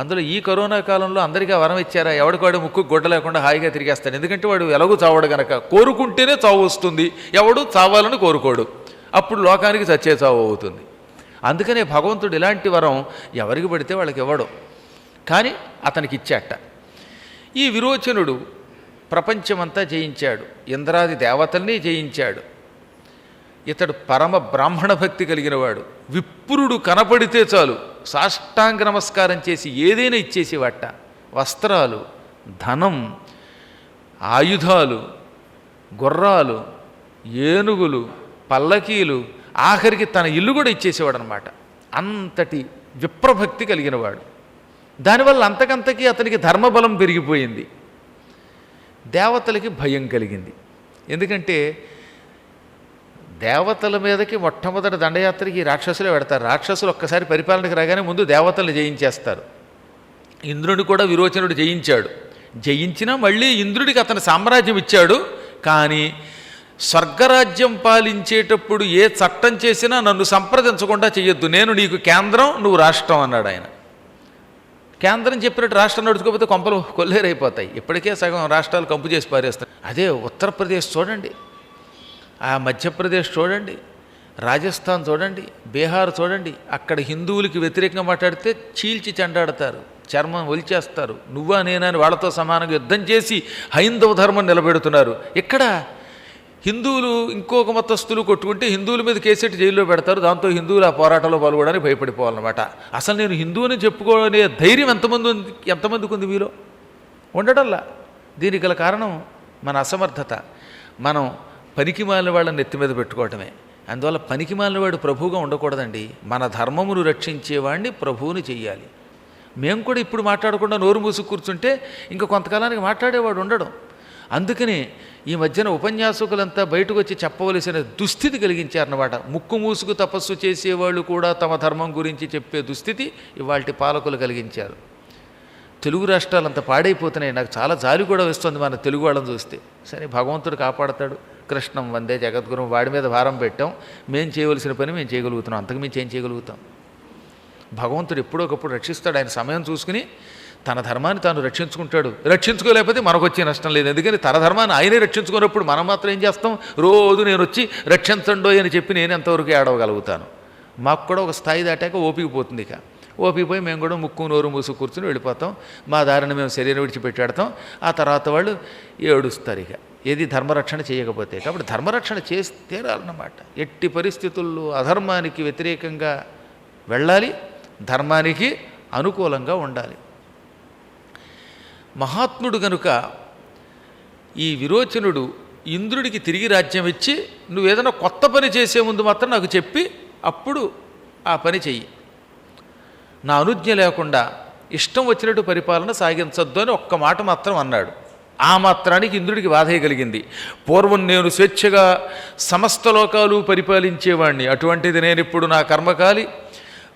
అందులో ఈ కరోనా కాలంలో అందరికీ ఆ వరం ఇచ్చారా? ఎవడికాడు ముక్కు గుడ్డ లేకుండా హాయిగా తిరిగేస్తాడు. ఎందుకంటే వాడు ఎలాగూ చావడు గనక. కోరుకుంటేనే చావు వస్తుంది, ఎవడు చావాలని కోరుకోడు. అప్పుడు లోకానికి చచ్చే చావు అవుతుంది. అందుకనే భగవంతుడు ఇలాంటి వరం ఎవరికి పడితే వాళ్ళకి ఇవ్వడు. కానీ అతనికి ఇచ్చాట. ఈ విరోచనుడు ప్రపంచమంతా జయించాడు, ఇంద్రాది దేవతల్ని జయించాడు. ఇతడు పరమ బ్రాహ్మణ భక్తి కలిగినవాడు. విప్రుడు కనపడితే చాలు సాష్టాంగ నమస్కారం చేసి ఏదైనా ఇచ్చేసేవాట. వస్త్రాలు, ధనం, ఆయుధాలు, గుర్రాలు, ఏనుగులు, పల్లకీలు, ఆఖరికి తన ఇల్లు కూడా ఇచ్చేసేవాడు అనమాట. అంతటి విప్రభక్తి కలిగినవాడు. దానివల్ల అంతకంతకీ అతనికి ధర్మబలం పెరిగిపోయింది. దేవతలకి భయం కలిగింది. ఎందుకంటే దేవతల మీదకి మొట్టమొదటి దండయాత్రకి రాక్షసులే పెడతారు. రాక్షసులు ఒక్కసారి పరిపాలనకి రాగానే ముందు దేవతల్ని జయించేస్తారు. ఇంద్రుడిని కూడా విరోచనుడు జయించాడు. జయించినా మళ్ళీ ఇంద్రుడికి అతని సామ్రాజ్యం ఇచ్చాడు. కానీ స్వర్గరాజ్యం పాలించేటప్పుడు ఏ చట్టం చేసినా నన్ను సంప్రదించకుండా చెయ్యొద్దు, నేను నీకు కేంద్రం, నువ్వు రాష్ట్రం అన్నాడు ఆయన. కేంద్రం చెప్పినట్టు రాష్ట్రం నడుచుకోకపోతే కొంపలు కొల్లేరైపోతాయి. ఇప్పటికే సగం రాష్ట్రాలు కంపు చేసి పారేస్తాయి. అదే ఉత్తరప్రదేశ్ చూడండి, ఆ మధ్యప్రదేశ్ చూడండి, రాజస్థాన్ చూడండి, బీహార్ చూడండి. అక్కడ హిందువులకి వ్యతిరేకంగా మాట్లాడితే చీల్చి చెండాడతారు, చర్మం ఒలిచేస్తారు. నువ్వా నేనా అని వాళ్ళతో సమానంగా యుద్ధం చేసి హైందవ ధర్మం నిలబెడుతున్నారు. ఇక్కడ హిందువులు ఇంకొక మతస్థులు కొట్టుకుంటే హిందువుల మీద కేసెట్టి జైల్లో పెడతారు. దాంతో హిందువులు ఆ పోరాటంలో పాల్గొనడానికి భయపడిపోవాలన్నమాట. అసలు నేను హిందువుని చెప్పుకోనే ధైర్యం ఎంతమందికి ఉంది మీలో? ఉండటల్లా. దీనికి గల కారణం మన అసమర్థత. మనం పనికిమాలిన వాళ్ళని నెత్తి మీద పెట్టుకోవటమే. అందువల్ల పనికిమాలిన వాడు ప్రభువుగా ఉండకూడదండి. మన ధర్మమును రక్షించేవాడిని ప్రభువుని చెయ్యాలి. మేము కూడా ఇప్పుడు మాట్లాడకుండా నోరు మూసుకు కూర్చుంటే ఇంకా కొంతకాలానికి మాట్లాడేవాడు ఉండడం. అందుకని ఈ మధ్యన ఉపన్యాసకులంతా బయటకు వచ్చి చెప్పవలసిన దుస్థితి కలిగించారన్నమాట. ముక్కు మూసుకు తపస్సు చేసేవాళ్ళు కూడా తమ ధర్మం గురించి చెప్పే దుస్థితి ఇవాల్టి పాలకులు కలిగించారు. తెలుగు రాష్ట్రాలు అంత పాడైపోతున్నాయి. నాకు చాలా జాలి కూడా వస్తుంది మన తెలుగు వాళ్ళని చూస్తే. సరే, భగవంతుడు కాపాడతాడు. కృష్ణం వందే జగద్గురం, వాడి మీద భారం పెట్టాం. మేము చేయవలసిన పని మేము చేయగలుగుతున్నాం, అంతకుమించి ఏం చేయగలుగుతాం? భగవంతుడు ఎప్పుడోకప్పుడు రక్షిస్తాడు. ఆయన సమయం చూసుకుని తన ధర్మాన్ని తాను రక్షించుకుంటాడు. రక్షించుకోలేకపోతే మనకు వచ్చే నష్టం లేదు. ఎందుకని తన ధర్మాన్ని ఆయనే రక్షించుకున్నప్పుడు మనం మాత్రం ఏం చేస్తాం? రోజు నేను వచ్చి రక్షించండో అని చెప్పి నేను ఎంతవరకు ఏడవగలుగుతాను? మాకు కూడా ఒక స్థాయి దాటాక ఓపిక పోతుంది. ఇక ఓపిక పోయి మేము కూడా ముక్కు నోరు మూసు కూర్చుని వెళ్ళిపోతాం. మా దారిని మేము శరీరం విడిచిపెట్టాడతాం. ఆ తర్వాత వాళ్ళు ఏడుస్తారు. ఇక ఏది ధర్మరక్షణ చేయకపోతే. కాబట్టి ధర్మరక్షణ చేసి తీరాలన్నమాట. ఎట్టి పరిస్థితుల్లో అధర్మానికి వ్యతిరేకంగా వెళ్ళాలి, ధర్మానికి అనుకూలంగా ఉండాలి. మహాత్ముడు కనుక ఈ విరోచనుడు ఇంద్రుడికి తిరిగి రాజ్యం ఇచ్చి, నువ్వేదైనా కొత్త పని చేసే ముందు మాత్రం నాకు చెప్పి అప్పుడు ఆ పని చెయ్యి, నా అనుజ్ఞ లేకుండా ఇష్టం వచ్చినట్టు పరిపాలన సాగించొద్దు అని ఒక్క మాట మాత్రం అన్నాడు. ఆ మాత్రానికి ఇంద్రుడికి బాధే కలిగింది. పూర్వం నేను స్వేచ్ఛగా సమస్త లోకాలు పరిపాలించేవాడిని, అటువంటిది నేను ఇప్పుడు నా కర్మకాలి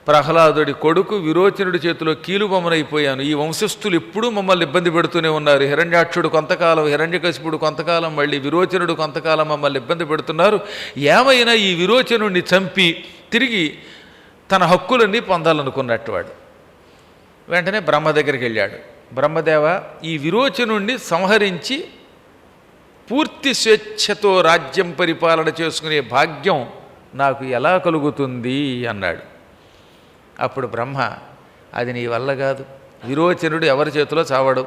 ప్రహ్లాదుడి కొడుకు విరోచనుడి చేతిలో కీలుబొమ్మనైపోయాను. ఈ వంశస్థులు ఎప్పుడూ మమ్మల్ని ఇబ్బంది పెడుతూనే ఉన్నారు. హిరణ్యాక్షుడు కొంతకాలం, హిరణ్యకశిపుడు కొంతకాలం, మళ్ళీ విరోచనుడు కొంతకాలం మమ్మల్ని ఇబ్బంది పెడుతున్నారు. ఏమైనా ఈ విరోచనుడిని చంపి తిరిగి తన హక్కులన్నీ పొందాలనుకున్నట్టు వాడు వెంటనే బ్రహ్మ దగ్గరికి వెళ్ళాడు. బ్రహ్మదేవ, ఈ విరోచనుణ్ణి సంహరించి పూర్తి స్వేచ్ఛతో రాజ్యం పరిపాలన చేసుకునే భాగ్యం నాకు ఎలా కలుగుతుంది అన్నాడు. అప్పుడు బ్రహ్మ, అది నీ వల్ల కాదు. విరోచనుడు ఎవరి చేతిలో చావడు.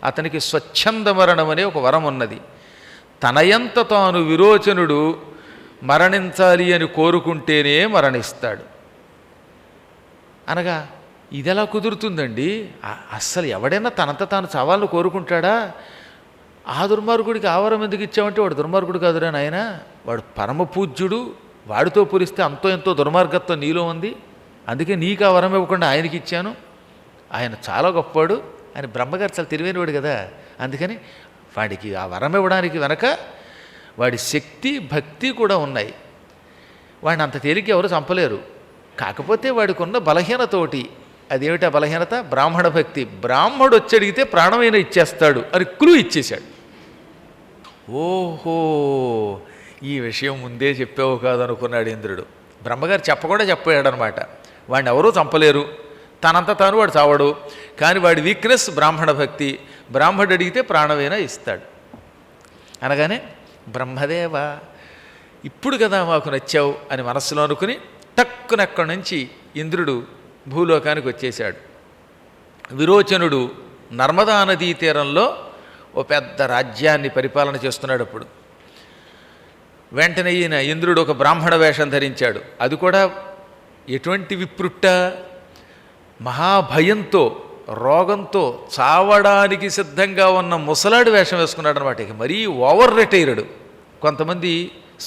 అతనికి స్వచ్ఛంద మరణం అనే ఒక వరం ఉన్నది. తనయంత తాను విరోచనుడు మరణించాలి అని కోరుకుంటేనే మరణిస్తాడు. అనగా ఇదెలా కుదురుతుందండి? అస్సలు ఎవడైనా తనంత తాను చావాలని కోరుకుంటాడా? ఆ దుర్మార్గుడికి ఆ వరం ఎందుకు ఇచ్చామంటే వాడు దుర్మార్గుడు కాదురా నాయన, వాడు పరమ పూజ్యుడు, వాడితో పులిస్తే అంతో ఎంతో దుర్మార్గత్వం నీలో ఉంది, అందుకే నీకు ఆ వరం ఇవ్వకుండా ఆయనకి ఇచ్చాను, ఆయన చాలా గొప్పవాడు అని. బ్రహ్మగారు చాలా తెలివైనవాడు కదా, అందుకని వాడికి ఆ వరం ఇవ్వడానికి వెనక వాడి శక్తి భక్తి కూడా ఉన్నాయి. వాడిని అంత తేలిక ఎవరు చంపలేరు. కాకపోతే వాడికి ఉన్న బలహీనతోటి, అదేమిటి ఆ బలహీనత? బ్రాహ్మణ భక్తి. బ్రాహ్మడు వచ్చి అడిగితే ప్రాణమైనా ఇచ్చేస్తాడు అని క్లూ ఇచ్చేశాడు. ఓహో, ఈ విషయం ముందే చెప్పావు కాదనుకున్నాడు ఇంద్రుడు. బ్రహ్మగారు చెప్పకుండా చెప్పాడనమాట. వాడిని ఎవరూ చంపలేరు, తనంత తాను వాడు చావడు, కానీ వాడి వీక్నెస్ బ్రాహ్మణ భక్తి. బ్రాహ్మడు అడిగితే ప్రాణమైనా ఇస్తాడు అనగానే, బ్రహ్మదేవ ఇప్పుడు కదా మాకు నచ్చావు అని మనస్సులో అనుకుని టక్కునక్కడి నుంచి ఇంద్రుడు భూలోకానికి వచ్చేశాడు. విరోచనుడు నర్మదా నదీ తీరంలో ఓ పెద్ద రాజ్యాన్ని పరిపాలన చేస్తున్నాడు. అప్పుడు వెంటనే ఈయన ఇంద్రుడు ఒక బ్రాహ్మణ వేషం ధరించాడు. అది కూడా ఎటువంటి విప్రుట్ట, మహాభయంతో రోగంతో చావడానికి సిద్ధంగా ఉన్న ముసలాడు వేషం వేసుకున్నాడు అనమాట. ఇక మరీ ఓవర్ రిటైర్డ్. కొంతమంది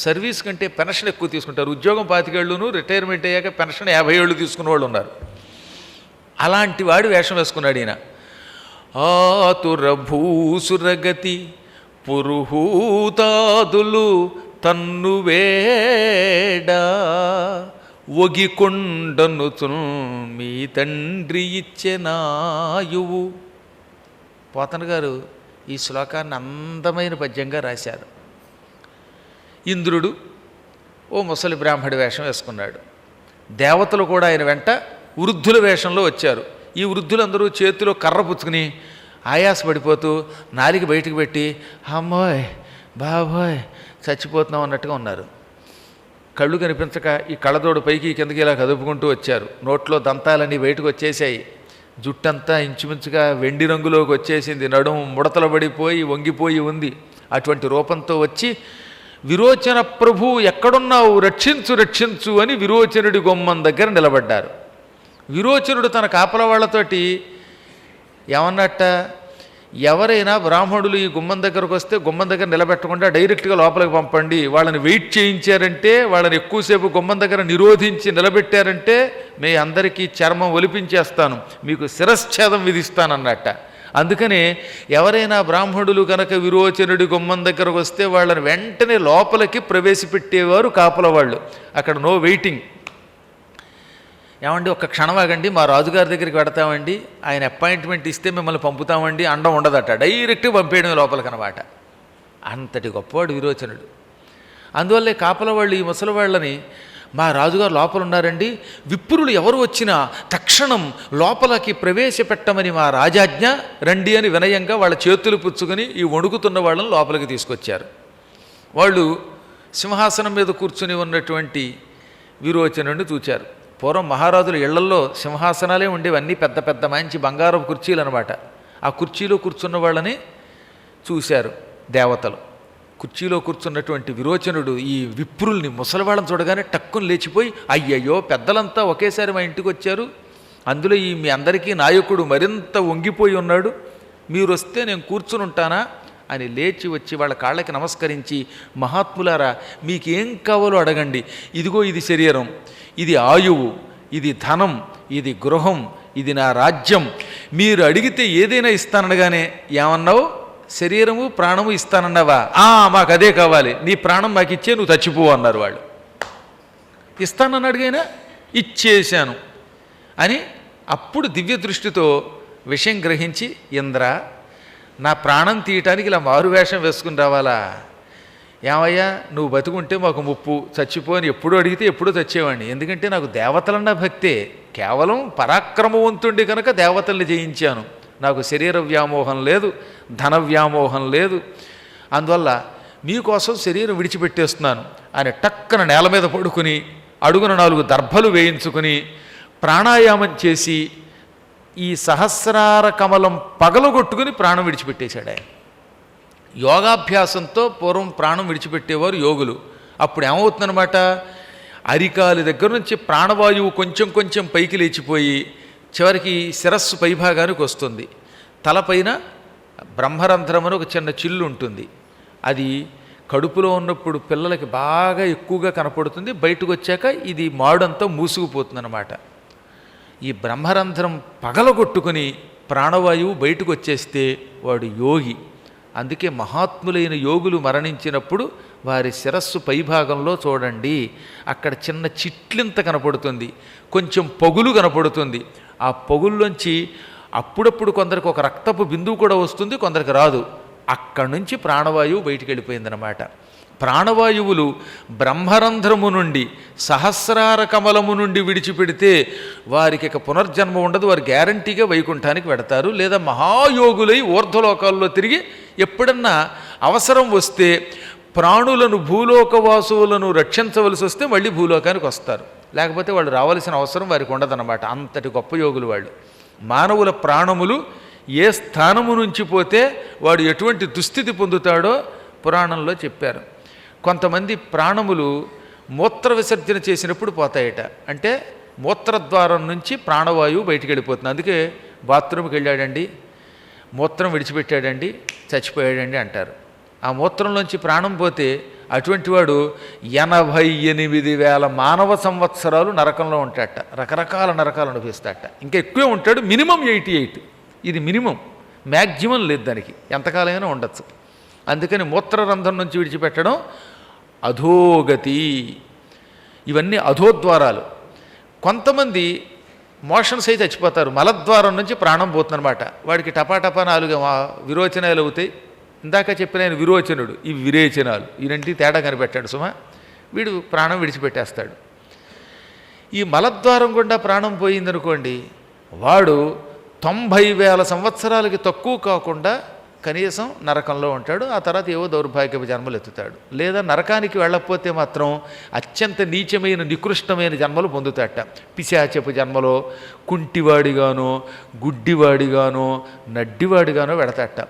సర్వీస్ కంటే పెన్షన్ ఎక్కువ తీసుకుంటారు. ఉద్యోగం 25 ఏళ్ళును, రిటైర్మెంట్ అయ్యాక పెన్షన్ 50 ఏళ్ళు తీసుకున్న వాళ్ళు ఉన్నారు. అలాంటి వాడు వేషం వేసుకున్నాడు ఈయన. ఆతుర భూసురగతి పురుహూతాదులు తన్ను వేడ ఒగికొండను మీ తండ్రి ఇచ్చెనాయువు. పోతన గారు ఈ శ్లోకాన్ని అందమైన పద్యంగా రాశారు. ఇంద్రుడు ఓ ముసలి బ్రాహ్మడి వేషం వేసుకున్నాడు. దేవతలు కూడా ఆయన వెంట వృద్ధుల వేషంలో వచ్చారు. ఈ వృద్ధులందరూ చేతిలో కర్ర పుచ్చుకుని ఆయాసపడిపోతూ నాలిక బయటికి పెట్టి అమ్మోయ్ బాబోయ్ చచ్చిపోతున్నాం అన్నట్టుగా ఉన్నారు. కళ్ళు కనిపించక ఈ కళ్ళతోడు పైకి కిందకి ఇలా కదుపుకుంటూ వచ్చారు. నోట్లో దంతాలన్నీ బయటకు వచ్చేసాయి. జుట్టంతా ఇంచుమించుగా వెండి రంగులోకి వచ్చేసింది. నడుము ముడతలు పడిపోయి వంగిపోయి ఉంది. అటువంటి రూపంతో వచ్చి, విరోచన ప్రభు ఎక్కడున్నావు, రక్షించు రక్షించు అని విరోచనుడి గుమ్మం దగ్గర నిలబడ్డారు. విరోచనుడు తన కాపల వాళ్ళతోటి ఏమన్నట్ట, ఎవరైనా బ్రాహ్మణులు ఈ గుమ్మం దగ్గరకు వస్తే గుమ్మం దగ్గర నిలబెట్టకుండా డైరెక్ట్గా లోపలికి పంపండి. వాళ్ళని వెయిట్ చేయించారంటే, వాళ్ళని ఎక్కువసేపు గుమ్మం దగ్గర నిరోధించి నిలబెట్టారంటే మీ అందరికీ చర్మం ఒలిపించేస్తాను, మీకు శిరశ్ఛేదం విధిస్తానన్నట్ట. అందుకనే ఎవరైనా బ్రాహ్మణులు కనుక విరోచనుడి గుమ్మం దగ్గరకు వస్తే వాళ్ళని వెంటనే లోపలికి ప్రవేశపెట్టేవారు కాపల వాళ్ళు. అక్కడ నో వెయిటింగ్. ఏమండి ఒక్క క్షణం ఆగండి, మా రాజుగారి దగ్గరికి పెడతామండి, ఆయన అపాయింట్మెంట్ ఇస్తే మిమ్మల్ని పంపుతామండి అండం ఉండదట. డైరెక్ట్గా పంపేయడం లోపలికి అన్నమాట. అంతటి గొప్పవాడు విరోచనుడు. అందువల్లే కాపల వాళ్ళు ఈ ముసలి వాళ్ళని, మా రాజుగారు లోపల ఉన్నారండి, విప్రులు ఎవరు వచ్చినా తక్షణం లోపలికి ప్రవేశపెట్టమని మా రాజాజ్ఞ, రండి అని వినయంగా వాళ్ళ చేతులు పుచ్చుకొని ఈ వణుకుతున్న వాళ్ళని లోపలికి తీసుకొచ్చారు. వాళ్ళు సింహాసనం మీద కూర్చుని ఉన్నటువంటి విరోచనుడిని చూచారు. పూర్వం మహారాజుల ఇళ్లల్లో సింహాసనాలే ఉండేవి, అన్నీ పెద్ద పెద్ద మంచి బంగారపు కుర్చీలు అనమాట. ఆ కుర్చీలో కూర్చున్న వాళ్ళని చూశారు దేవతలు. కుర్చీలో కూర్చున్నటువంటి విరోచనుడు ఈ విప్రుల్ని ముసలివాళ్ళని చూడగానే టక్కుని లేచిపోయి, అయ్యయ్యో పెద్దలంతా ఒకేసారి మా ఇంటికి వచ్చారు, అందులో ఈ మీ అందరికీ నాయకుడు మరింత వంగిపోయి ఉన్నాడు, మీరు వస్తే నేను కూర్చుని ఉంటానా అని లేచి వచ్చి వాళ్ళ కాళ్ళకి నమస్కరించి, మహాత్ములారా మీకేం కావాలో అడగండి, ఇదిగో ఇది శరీరం, ఇది ఆయువు, ఇది ధనం, ఇది గృహం, ఇది నా రాజ్యం, మీరు అడిగితే ఏదైనా ఇస్తాననగానే ఏమన్నావు, శరీరము ప్రాణము ఇస్తానన్నావా, మాకు అదే కావాలి, నీ ప్రాణం మాకు ఇచ్చే, నువ్వు చచ్చిపో అన్నారు వాళ్ళు. ఇస్తానని అడిగైనా ఇచ్చేశాను అని అప్పుడు దివ్య దృష్టితో విషయం గ్రహించి, ఇంద్ర నా ప్రాణం తీయటానికి ఇలా మారువేషం వేసుకుని రావాలా, ఏమయ్యా నువ్వు బతుకుంటే మాకు ముప్పు, చచ్చిపోని ఎప్పుడూ అడిగితే ఎప్పుడూ చచ్చేవాడిని, ఎందుకంటే నాకు దేవతలన్న భక్తే, కేవలం పరాక్రమవంతుడి కనుక దేవతల్ని జయించాను, నాకు శరీర వ్యామోహం లేదు, ధన వ్యామోహం లేదు, అందువల్ల మీకోసం శరీరం విడిచిపెట్టేస్తున్నాను అని టక్కన నేల మీద పడుకుని అడుగున 4 దర్భలు వేయించుకుని ప్రాణాయామం చేసి ఈ సహస్రార కమలం పగలగొట్టుకుని ప్రాణం విడిచిపెట్టేశాడు ఆయన. యోగాభ్యాసంతో పూర్వం ప్రాణం విడిచిపెట్టేవారు యోగులు. అప్పుడు ఏమవుతుందన్నమాట, అరికాలి దగ్గర నుంచి ప్రాణవాయువు కొంచెం కొంచెం పైకి లేచిపోయి చివరికి శిరస్సు పైభాగానికి వస్తుంది. తలపైన బ్రహ్మరంధ్రం అని ఒక చిన్న చిల్లు ఉంటుంది. అది కడుపులో ఉన్నప్పుడు పిల్లలకి బాగా ఎక్కువగా కనపడుతుంది. బయటకు వచ్చాక ఇది మాడంతా మూసుకుపోతుందన్నమాట. ఈ బ్రహ్మరంధ్రం పగలగొట్టుకుని ప్రాణవాయువు బయటకు వచ్చేస్తే వాడు యోగి. అందుకే మహాత్ములైన యోగులు మరణించినప్పుడు వారి శిరస్సు పైభాగంలో చూడండి, అక్కడ చిన్న చిట్లింత కనపడుతుంది, కొంచెం పొగులు కనపడుతుంది. ఆ పొగుల్లోంచి అప్పుడప్పుడు కొందరికి ఒక రక్తపు బిందువు కూడా వస్తుంది, కొందరికి రాదు. అక్కడి నుంచి ప్రాణవాయువు బయటికి వెళ్ళిపోయిందనమాట. ప్రాణవాయువులు బ్రహ్మరంధ్రము నుండి సహస్రార కమలము నుండి విడిచిపెడితే వారికి ఇక పునర్జన్మ ఉండదు. వారు గ్యారంటీగా వైకుంఠానికి వెడతారు, లేదా మహాయోగులై ఊర్ధ్వలోకాల్లో తిరిగి ఎప్పుడన్నా అవసరం వస్తే ప్రాణులను భూలోకవాసువులను రక్షించవలసి వస్తే మళ్ళీ భూలోకానికి వస్తారు. లేకపోతే వాళ్ళు రావాల్సిన అవసరం వారికి ఉండదన్నమాట. అంతటి గొప్ప యోగులు వాళ్ళు. మానవుల ప్రాణములు ఏ స్థానము నుంచి పోతే వాడు ఎటువంటి దుస్థితి పొందుతాడో పురాణంలో చెప్పారు. కొంతమంది ప్రాణములు మూత్ర విసర్జన చేసినప్పుడు పోతాయట. అంటే మూత్రద్వారం నుంచి ప్రాణవాయువు బయటికి వెళ్ళిపోతుంది. అందుకే బాత్రూమ్కి వెళ్ళాడండి, మూత్రం విడిచిపెట్టాడండి, చచ్చిపోయాడండి అంటారు. ఆ మూత్రంలోంచి ప్రాణం పోతే అటువంటి వాడు 88,000 మానవ సంవత్సరాలు నరకంలో ఉంటాడట. రకరకాల నరకాలు అనిపిస్తాడట. ఇంకా ఎక్కువే ఉంటాడు. మినిమం 88. ఇది మినిమం, మ్యాక్సిమం లేదు దానికి, ఎంతకాలమైనా ఉండొచ్చు. అందుకని మూత్రరంధ్రం నుంచి విడిచిపెట్టడం అధోగతి. ఇవన్నీ అధోద్వారాలు. కొంతమంది మోషన్స్ అయితే చచ్చిపోతారు, మలద్వారం నుంచి ప్రాణం పోతుందన్నమాట. వాడికి టపాటపా 4 విరోచనాలు అవుతాయి. ఇందాక చెప్పిన ఆయన విరోచనుడు, ఇవి విరేచనాలు. ఈ రెండింటి తేడా కనిపెట్టాడు సుమా. వీడు ప్రాణం విడిచిపెట్టేస్తాడు. ఈ మలద్వారం గుండా ప్రాణం పోయిందనుకోండి, వాడు 90,000 సంవత్సరాలకి తక్కువ కాకుండా కనీసం నరకంలో ఉంటాడు. ఆ తర్వాత ఏవో దౌర్భాగ్యపు జన్మలు ఎత్తుతాడు. లేదా నరకానికి వెళ్ళకపోతే మాత్రం అత్యంత నీచమైన నికృష్టమైన జన్మలు పొందుతాడట. పిశాచపు జన్మలో కుంటివాడిగానో గుడ్డివాడిగానో నడ్డివాడిగానో వెడతాడట.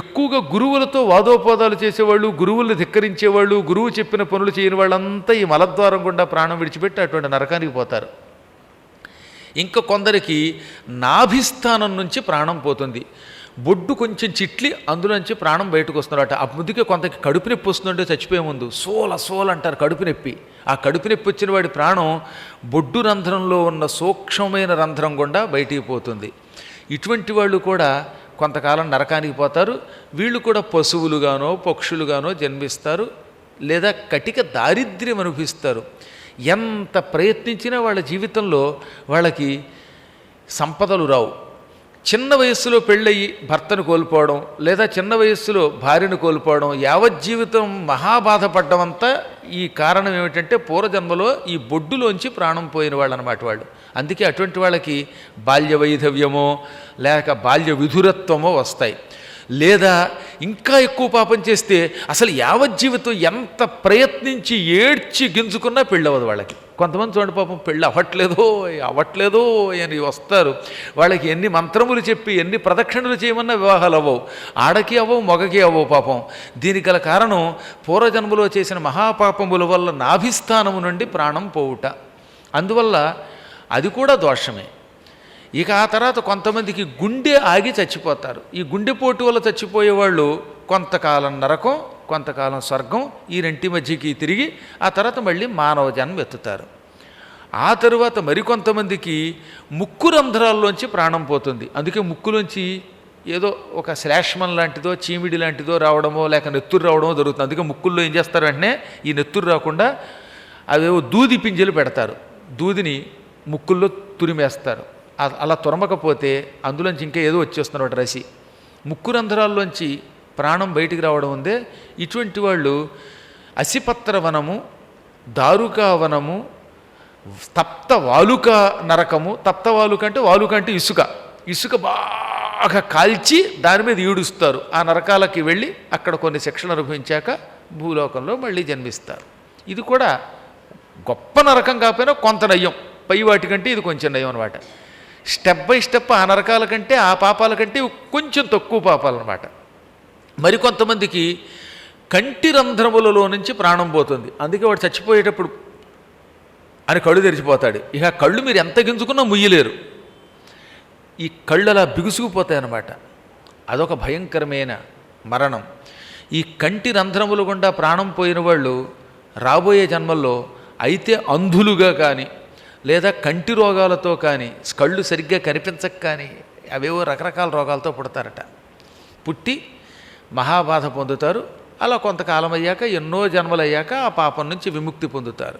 ఎక్కువగా గురువులతో వాదోపాదాలు చేసేవాళ్ళు, గురువులను ధిక్కరించేవాళ్ళు, గురువు చెప్పిన పనులు చేయని వాళ్ళంతా ఈ మలద్వారం గుండా ప్రాణం విడిచిపెట్టి అటువంటి నరకానికి పోతారు. ఇంకా కొందరికి నాభిస్థానం నుంచి ప్రాణం పోతుంది. బొడ్డు కొంచెం చిట్లి అందులోంచి ప్రాణం బయటకు వస్తున్నారట. ఆ ముందుకే కొంతకి కడుపు నొప్పి వస్తుందంటే చచ్చిపోయే ముందు సోల అంటారు కడుపు నొప్పి. ఆ కడుపు నొప్పి వచ్చిన వాడి ప్రాణం బొడ్డు రంధ్రంలో ఉన్న సూక్ష్మమైన రంధ్రం గుండా బయటికి పోతుంది. ఇటువంటి వాళ్ళు కూడా కొంతకాలం నరకానికి పోతారు. వీళ్ళు కూడా పశువులుగానో పక్షులుగానో జన్మిస్తారు, లేదా కటిక దారిద్ర్యం అనుభవిస్తారు. ఎంత ప్రయత్నించినా వాళ్ళ జీవితంలో వాళ్ళకి సంపదలు రావు. చిన్న వయస్సులో పెళ్ళయి భర్తను కోల్పోవడం, లేదా చిన్న వయస్సులో భార్యను కోల్పోవడం, యావజ్జీవితం మహాబాధపడ్డం అంతా ఈ కారణం ఏమిటంటే పూర్వజన్మలో ఈ బొడ్డులోంచి ప్రాణం పోయిన వాళ్ళు అన్నమాట వాళ్ళు. అందుకే అటువంటి వాళ్ళకి బాల్య వైధవ్యమో లేక బాల్య విధురత్వమో వస్తాయి. లేదా ఇంకా ఎక్కువ పాపం చేస్తే అసలు యావజ్జీవితం ఎంత ప్రయత్నించి ఏడ్చి గింజుకున్నా పెళ్ళవదు వాళ్ళకి. కొంతమంది చూడండి పాపం పెళ్ళి అవ్వట్లేదో అని వస్తారు. వాళ్ళకి ఎన్ని మంత్రములు చెప్పి ఎన్ని ప్రదక్షిణలు చేయమన్నా వివాహాలు అవ్వవు. ఆడకి అవ్వవు, మగకి అవ్వవు పాపం. దీనికి గల కారణం పూర్వజన్మలో చేసిన మహాపాపముల వల్ల నాభిస్థానము నుండి ప్రాణం పోవుట. అందువల్ల అది కూడా దోషమే. ఇక ఆ తర్వాత కొంతమందికి గుండె ఆగి చచ్చిపోతారు. ఈ గుండెపోటు వల్ల చచ్చిపోయేవాళ్ళు కొంతకాలం నరకం, కొంతకాలం స్వర్గం, ఈ రెంటి మధ్యకి తిరిగి ఆ తర్వాత మళ్ళీ మానవ జన్మ ఎత్తుతారు. ఆ తరువాత మరికొంతమందికి ముక్కు రంధ్రాల్లోంచి ప్రాణం పోతుంది. అందుకే ముక్కులోంచి ఏదో ఒక శ్లేష్మం లాంటిదో చీమిడి లాంటిదో రావడమో లేక నెత్తురు రావడమో జరుగుతుంది. అందుకే ముక్కుల్లో ఏం చేస్తారు వెంటనే ఈ నెత్తురు రాకుండా అవేవో దూది పింజలు పెడతారు. దూదిని ముక్కుల్లో తురిమేస్తారు. అలా తురమకపోతే అందులోంచి ఇంకా ఏదో వచ్చేస్తున్నమాట రసి. ముక్కు రంధ్రాల్లోంచి ప్రాణం బయటికి రావడం ఉందే, ఇటువంటి వాళ్ళు అసిపత్ర వనము, దారుకా వనము, తప్త వాలుక నరకము. తప్త వాలుక అంటే వాలుక అంటే ఇసుక బాగా కాల్చి దాని మీద ఈడుస్తారు. ఆ నరకాలకి వెళ్ళి అక్కడ కొన్ని శిక్షలు అనుభవించాక భూలోకంలో మళ్ళీ జన్మిస్తారు. ఇది కూడా గొప్ప నరకం కాకపోయినా కొంత నయ్యం, పై వాటికంటే ఇది కొంచెం నయం అనమాట. స్టెప్ బై స్టెప్ ఆ నరకాల కంటే ఆ పాపాల కంటే కొంచెం తక్కువ పాపాలు అనమాట. మరికొంతమందికి కంటి రంధ్రములలో నుంచి ప్రాణం పోతుంది. అందుకే వాడు చచ్చిపోయేటప్పుడు అని కళ్ళు తెరిచిపోతాడు. ఇక కళ్ళు మీరు ఎంత గింజుకున్నా ముయ్యలేరు. ఈ కళ్ళు అలా బిగుసుకుపోతాయి అన్నమాట. అదొక భయంకరమైన మరణం. ఈ కంటి రంధ్రములు గుండా ప్రాణం పోయిన వాళ్ళు రాబోయే జన్మల్లో అయితే అంధులుగా కానీ లేదా కంటి రోగాలతో కానీ కళ్ళు సరిగ్గా కనిపించక కానీ అవేవో రకరకాల రోగాలతో పుడతారట. పుట్టి మహాబాధ పొందుతారు. అలా కొంతకాలం అయ్యాక ఎన్నో జన్మలయ్యాక ఆ పాపం నుంచి విముక్తి పొందుతారు.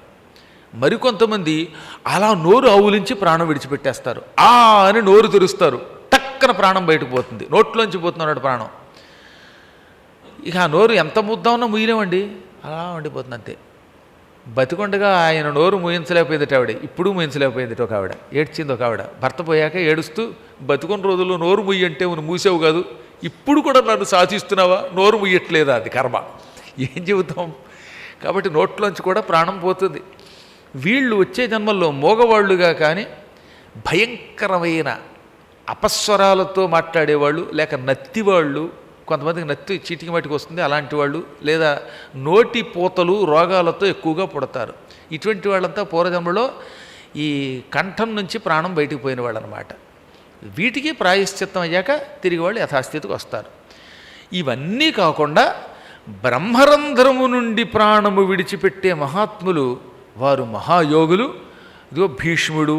మరికొంతమంది అలా నోరు ఆవులించి ప్రాణం విడిచిపెట్టేస్తారు. అని నోరు తెరుస్తారు, టక్కన ప్రాణం బయటకు పోతుంది, నోట్లోంచి పోతున్నాడు ప్రాణం. ఇక ఆ నోరు ఎంత ముద్దామన్నా ముయ్యలేమండి, అలా ఉండిపోతుంది అంతే. బతికొండగా ఆయన నోరు మూయించలేకపోయింది ఆవిడ, ఇప్పుడు మూయించలేకపోయింది ఒక ఆవిడ, ఏడ్చింది ఒక ఆవిడ. భర్త పోయాక ఏడుస్తూ, బతుకున్న రోజుల్లో నోరు ముయ్యంటే నువ్వు మూసావు కాదు, ఇప్పుడు కూడా నన్ను సాధిస్తున్నావా, నోరు ముయ్యట్లేదా, అది కర్మ, ఏం చెబుతాం. కాబట్టి నోట్లోంచి కూడా ప్రాణం పోతుంది. వీళ్ళు వచ్చే జన్మల్లో మోగవాళ్ళుగా కానీ భయంకరమైన అపస్వరాలతో మాట్లాడేవాళ్ళు, లేక నత్తివాళ్ళు, కొంతమందికి నత్తి చీటికి మట్టికి వస్తుంది అలాంటి వాళ్ళు, లేదా నోటి పూతలు రోగాలతో ఎక్కువగా పుడతారు. ఇటువంటి వాళ్ళంతా పూర్వజన్మలో ఈ కంఠం నుంచి ప్రాణం బయటికి పోయిన వాళ్ళు అనమాట. వీటికి ప్రాయశ్చిత్తం అయ్యాక తిరిగి వాళ్ళు యథాస్థితికి వస్తారు. ఇవన్నీ కాకుండా బ్రహ్మరంధ్రము నుండి ప్రాణము విడిచిపెట్టే మహాత్ములు, వారు మహాయోగులు. ఇదిగో భీష్ముడు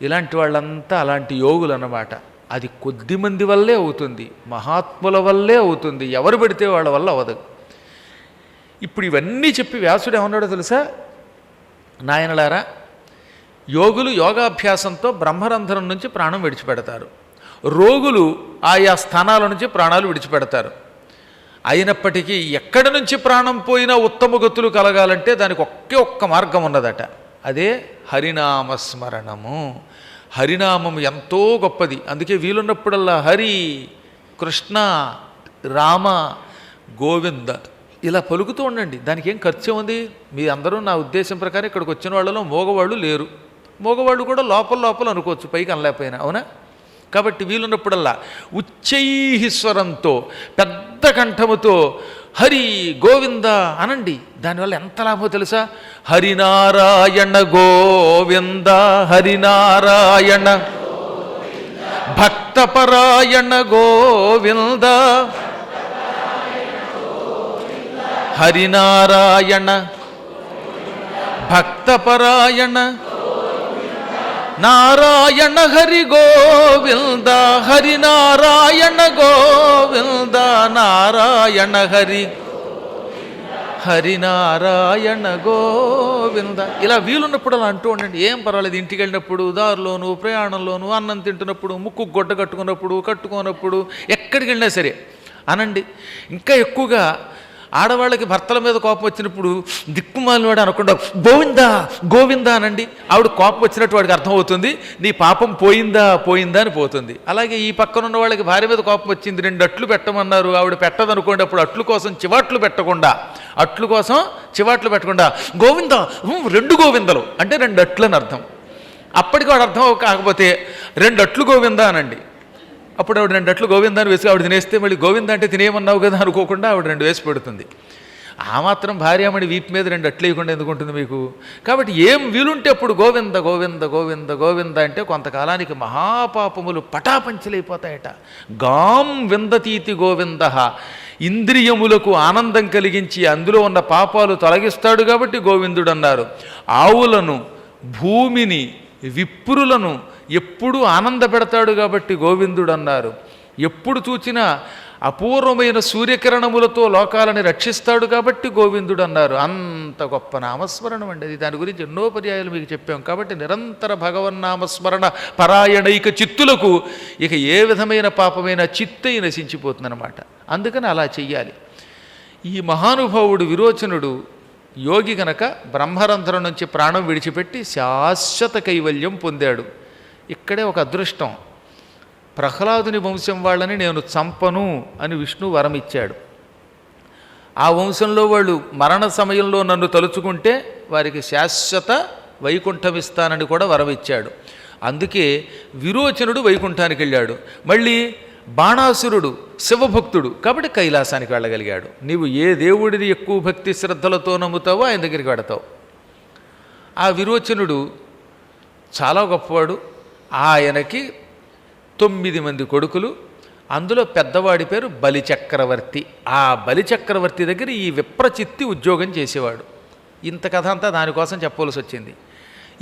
ఇలాంటి వాళ్ళంతా అలాంటి యోగులు అన్నమాట. అది కొద్దిమంది వల్లే అవుతుంది, మహాత్ముల వల్లే అవుతుంది, ఎవరు పెడితే వాళ్ళ వల్ల అవ్వదు. ఇప్పుడు ఇవన్నీ చెప్పి వ్యాసుడు ఏమన్నాడో తెలుసా, నాయనలారా, యోగులు యోగాభ్యాసంతో బ్రహ్మరంధ్రం నుంచి ప్రాణం విడిచిపెడతారు, రోగులు ఆయా స్థానాల నుంచి ప్రాణాలు విడిచిపెడతారు. అయినప్పటికీ ఎక్కడి నుంచి ప్రాణం పోయినా ఉత్తమ గతులు కలగాలంటే దానికి ఒక్క మార్గం ఉన్నదట, అదే హరినామస్మరణము. హరినామం ఎంతో గొప్పది. అందుకే వీలున్నప్పుడల్లా హరి, కృష్ణ, రామ, గోవింద ఇలా పలుకుతూ ఉండండి. దానికి ఏం ఖర్చు ఉంది. మీ అందరూ నా ఉద్దేశం ప్రకారం ఇక్కడికి వచ్చిన వాళ్ళలో మోగవాళ్ళు లేరు, మోగవాళ్ళు కూడా లోపల అనుకోవచ్చు, పైకి అనలేకపోయినా, అవునా. కాబట్టి వీలున్నప్పుడల్లా ఉచ్చైహిస్వరంతో పెద్ద కంఠముతో హరి గోవింద అనండి. దానివల్ల ఎంత లాభమో తెలుసా, హరినారాయణ గోవింద, హరినారాయణ భక్తపరాయణ గోవింద, హరినారాయణ భక్తపరాయణ నారాయణ హరి గోవింద, హరినారాయణ గోవింద, నారాయణ హరి, హరినారాయణ గోవింద. ఇలా వీలున్నప్పుడు అలా అంటూ ఉండండి, ఏం పర్వాలేదు. ఇంటికి వెళ్ళినప్పుడు, దారిలోను, ప్రయాణంలోను, అన్నం తింటున్నప్పుడు, ముక్కు గొడ్డ కట్టుకున్నప్పుడు ఎక్కడికి వెళ్ళినా సరే అనండి. ఇంకా ఎక్కువగా ఆడవాళ్ళకి భర్తల మీద కోపం వచ్చినప్పుడు దిక్కుమాలినవాడు అనకుండా గోవిందా గోవిందా అనండి. ఆవిడ కోపం వచ్చినట్టు వాడికి అర్థమవుతుంది, నీ పాపం పోయిందా అని పోతుంది. అలాగే ఈ పక్కన ఉన్న వాళ్ళకి భార్య మీద కోపం వచ్చింది, 2 అట్లు పెట్టమన్నారు, ఆవిడ పెట్టదనుకోండి, అప్పుడు అట్లు కోసం చివాట్లు పెట్టకుండా గోవిందా 2 గోవిందలు అంటే 2 అట్లు అని అర్థం. అప్పటికి వాడు అర్థం కాకపోతే 2 అట్లు గోవిందా అనండి. అప్పుడు ఆవిడ 2 అట్లు గోవిందాన్ని వేసి ఆవిడ తినేస్తే మళ్ళీ గోవింద అంటే తినేయమన్నావు కదా అనుకోకుండా ఆవిడ 2 వేసి పెడుతుంది. ఆ మాత్రం భార్యామణి వీపు మీద 2 అట్లు వేయకుండా ఎందుకు ఉంటుంది మీకు. కాబట్టి ఏం వీలుంటే అప్పుడు గోవింద గోవింద గోవింద గోవింద అంటే కొంతకాలానికి మహాపాపములు పటాపంచలైపోతాయట. గాం విందతీతి గోవింద, ఇంద్రియములకు ఆనందం కలిగించి అందులో ఉన్న పాపాలు తొలగిస్తాడు కాబట్టి గోవిందుడు అన్నారు. ఆవులను, భూమిని, విప్రులను ఎప్పుడు ఆనంద పెడతాడు కాబట్టి గోవిందుడు అన్నారు. ఎప్పుడు చూచినా అపూర్వమైన సూర్యకిరణములతో లోకాలని రక్షిస్తాడు కాబట్టి గోవిందుడు అన్నారు. అంత గొప్ప నామస్మరణం అండి అది. దాని గురించి ఎన్నో పర్యాయాలు మీకు చెప్పాం. కాబట్టి నిరంతర భగవన్నామస్మరణ పరాయణైక చిత్తులకు ఇక ఏ విధమైన పాపమైన చిత్తయి నశించిపోతుందన్నమాట. అందుకని అలా చెయ్యాలి. ఈ మహానుభావుడు విరోచనుడు యోగి గనక బ్రహ్మరంధ్రం నుంచి ప్రాణం విడిచిపెట్టి శాశ్వత కైవల్యం పొందాడు. ఇక్కడే ఒక అదృష్టం. ప్రహ్లాదుని వంశం వాళ్ళని నేను చంపను అని విష్ణు వరం ఇచ్చాడు. ఆ వంశంలో వాళ్ళు మరణ సమయంలో నన్ను తలుచుకుంటే వారికి శాశ్వత వైకుంఠం ఇస్తానని కూడా వరం ఇచ్చాడు. అందుకే విరోచనుడు వైకుంఠానికి వెళ్ళాడు. మళ్ళీ బాణాసురుడు శివభక్తుడు కాబట్టి కైలాసానికి వెళ్ళగలిగాడు. నీవు ఏ దేవుడిని ఎక్కువ భక్తి శ్రద్ధలతో నమ్ముతావో ఆయన దగ్గరికి వెడతావు. ఆ విరోచనుడు చాలా గొప్పవాడు. ఆయనకి 9 మంది కొడుకులు, అందులో పెద్దవాడి పేరు బలిచక్రవర్తి. ఆ బలిచక్రవర్తి దగ్గర ఈ విప్రచిత్తి ఉద్యోగం చేసేవాడు. ఇంత కథ అంతా దానికోసం చెప్పవలసి వచ్చింది.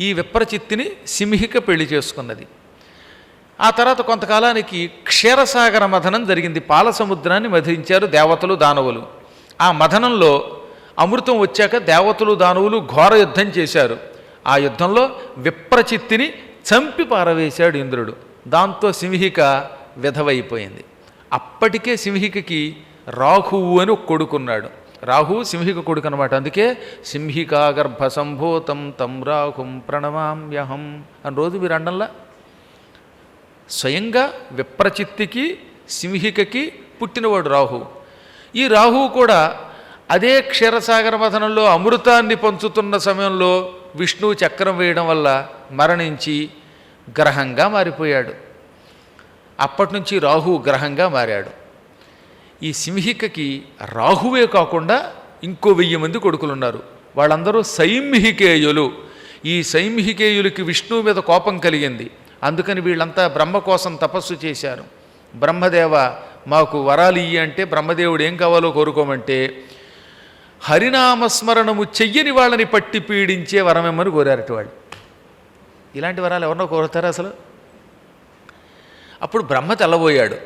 ఈ విప్రచిత్తిని సింహిక పెళ్లి చేసుకున్నది. ఆ తర్వాత కొంతకాలానికి క్షీరసాగర మథనం జరిగింది. పాల సముద్రాన్ని మథించారు దేవతలు దానవులు. ఆ మథనంలో అమృతం వచ్చాక దేవతలు దానవులు ఘోర యుద్ధం చేశారు. ఆ యుద్ధంలో విప్రచిత్తిని చంపి పారవేశాడు ఇంద్రుడు. దాంతో సింహిక విధవైపోయింది. అప్పటికే సింహికకి రాహువు అని ఒక కొడుకున్నాడు. రాహువు సింహిక కొడుకు అనమాట. అందుకే సింహికా గర్భ సంభూతం తం రాహుం ప్రణమామ్యహం అని రోజు మీరు అండంలా. స్వయంగా విప్రచిత్తికి సింహికకి పుట్టినవాడు రాహువు. ఈ రాహువు కూడా అదే క్షీరసాగర మథనంలో అమృతాన్ని పంచుతున్న సమయంలో విష్ణువు చక్రం వేయడం వల్ల మరణించి గ్రహంగా మారిపోయాడు. అప్పటి నుంచి రాహువు గ్రహంగా మారాడు. ఈ సింహికకి రాహువే కాకుండా ఇంకో 1000 మంది కొడుకులు ఉన్నారు. వాళ్ళందరూ సైంహికేయులు. ఈ సైంహికేయులకి విష్ణువు మీద కోపం కలిగింది. అందుకని వీళ్ళంతా బ్రహ్మ కోసం తపస్సు చేశారు. బ్రహ్మదేవ మాకు వరాలు ఇయ్యి అంటే బ్రహ్మదేవుడు ఏం కావాలో కోరుకోమంటే హరినామస్మరణము చెయ్యని వాళ్ళని పట్టి పీడించే వరమేమని కోరారట వాళ్ళు. ఇలాంటి వరాలు ఎవరినో కోరుతారా అసలు? అప్పుడు బ్రహ్మ తెల్లబోయాడు.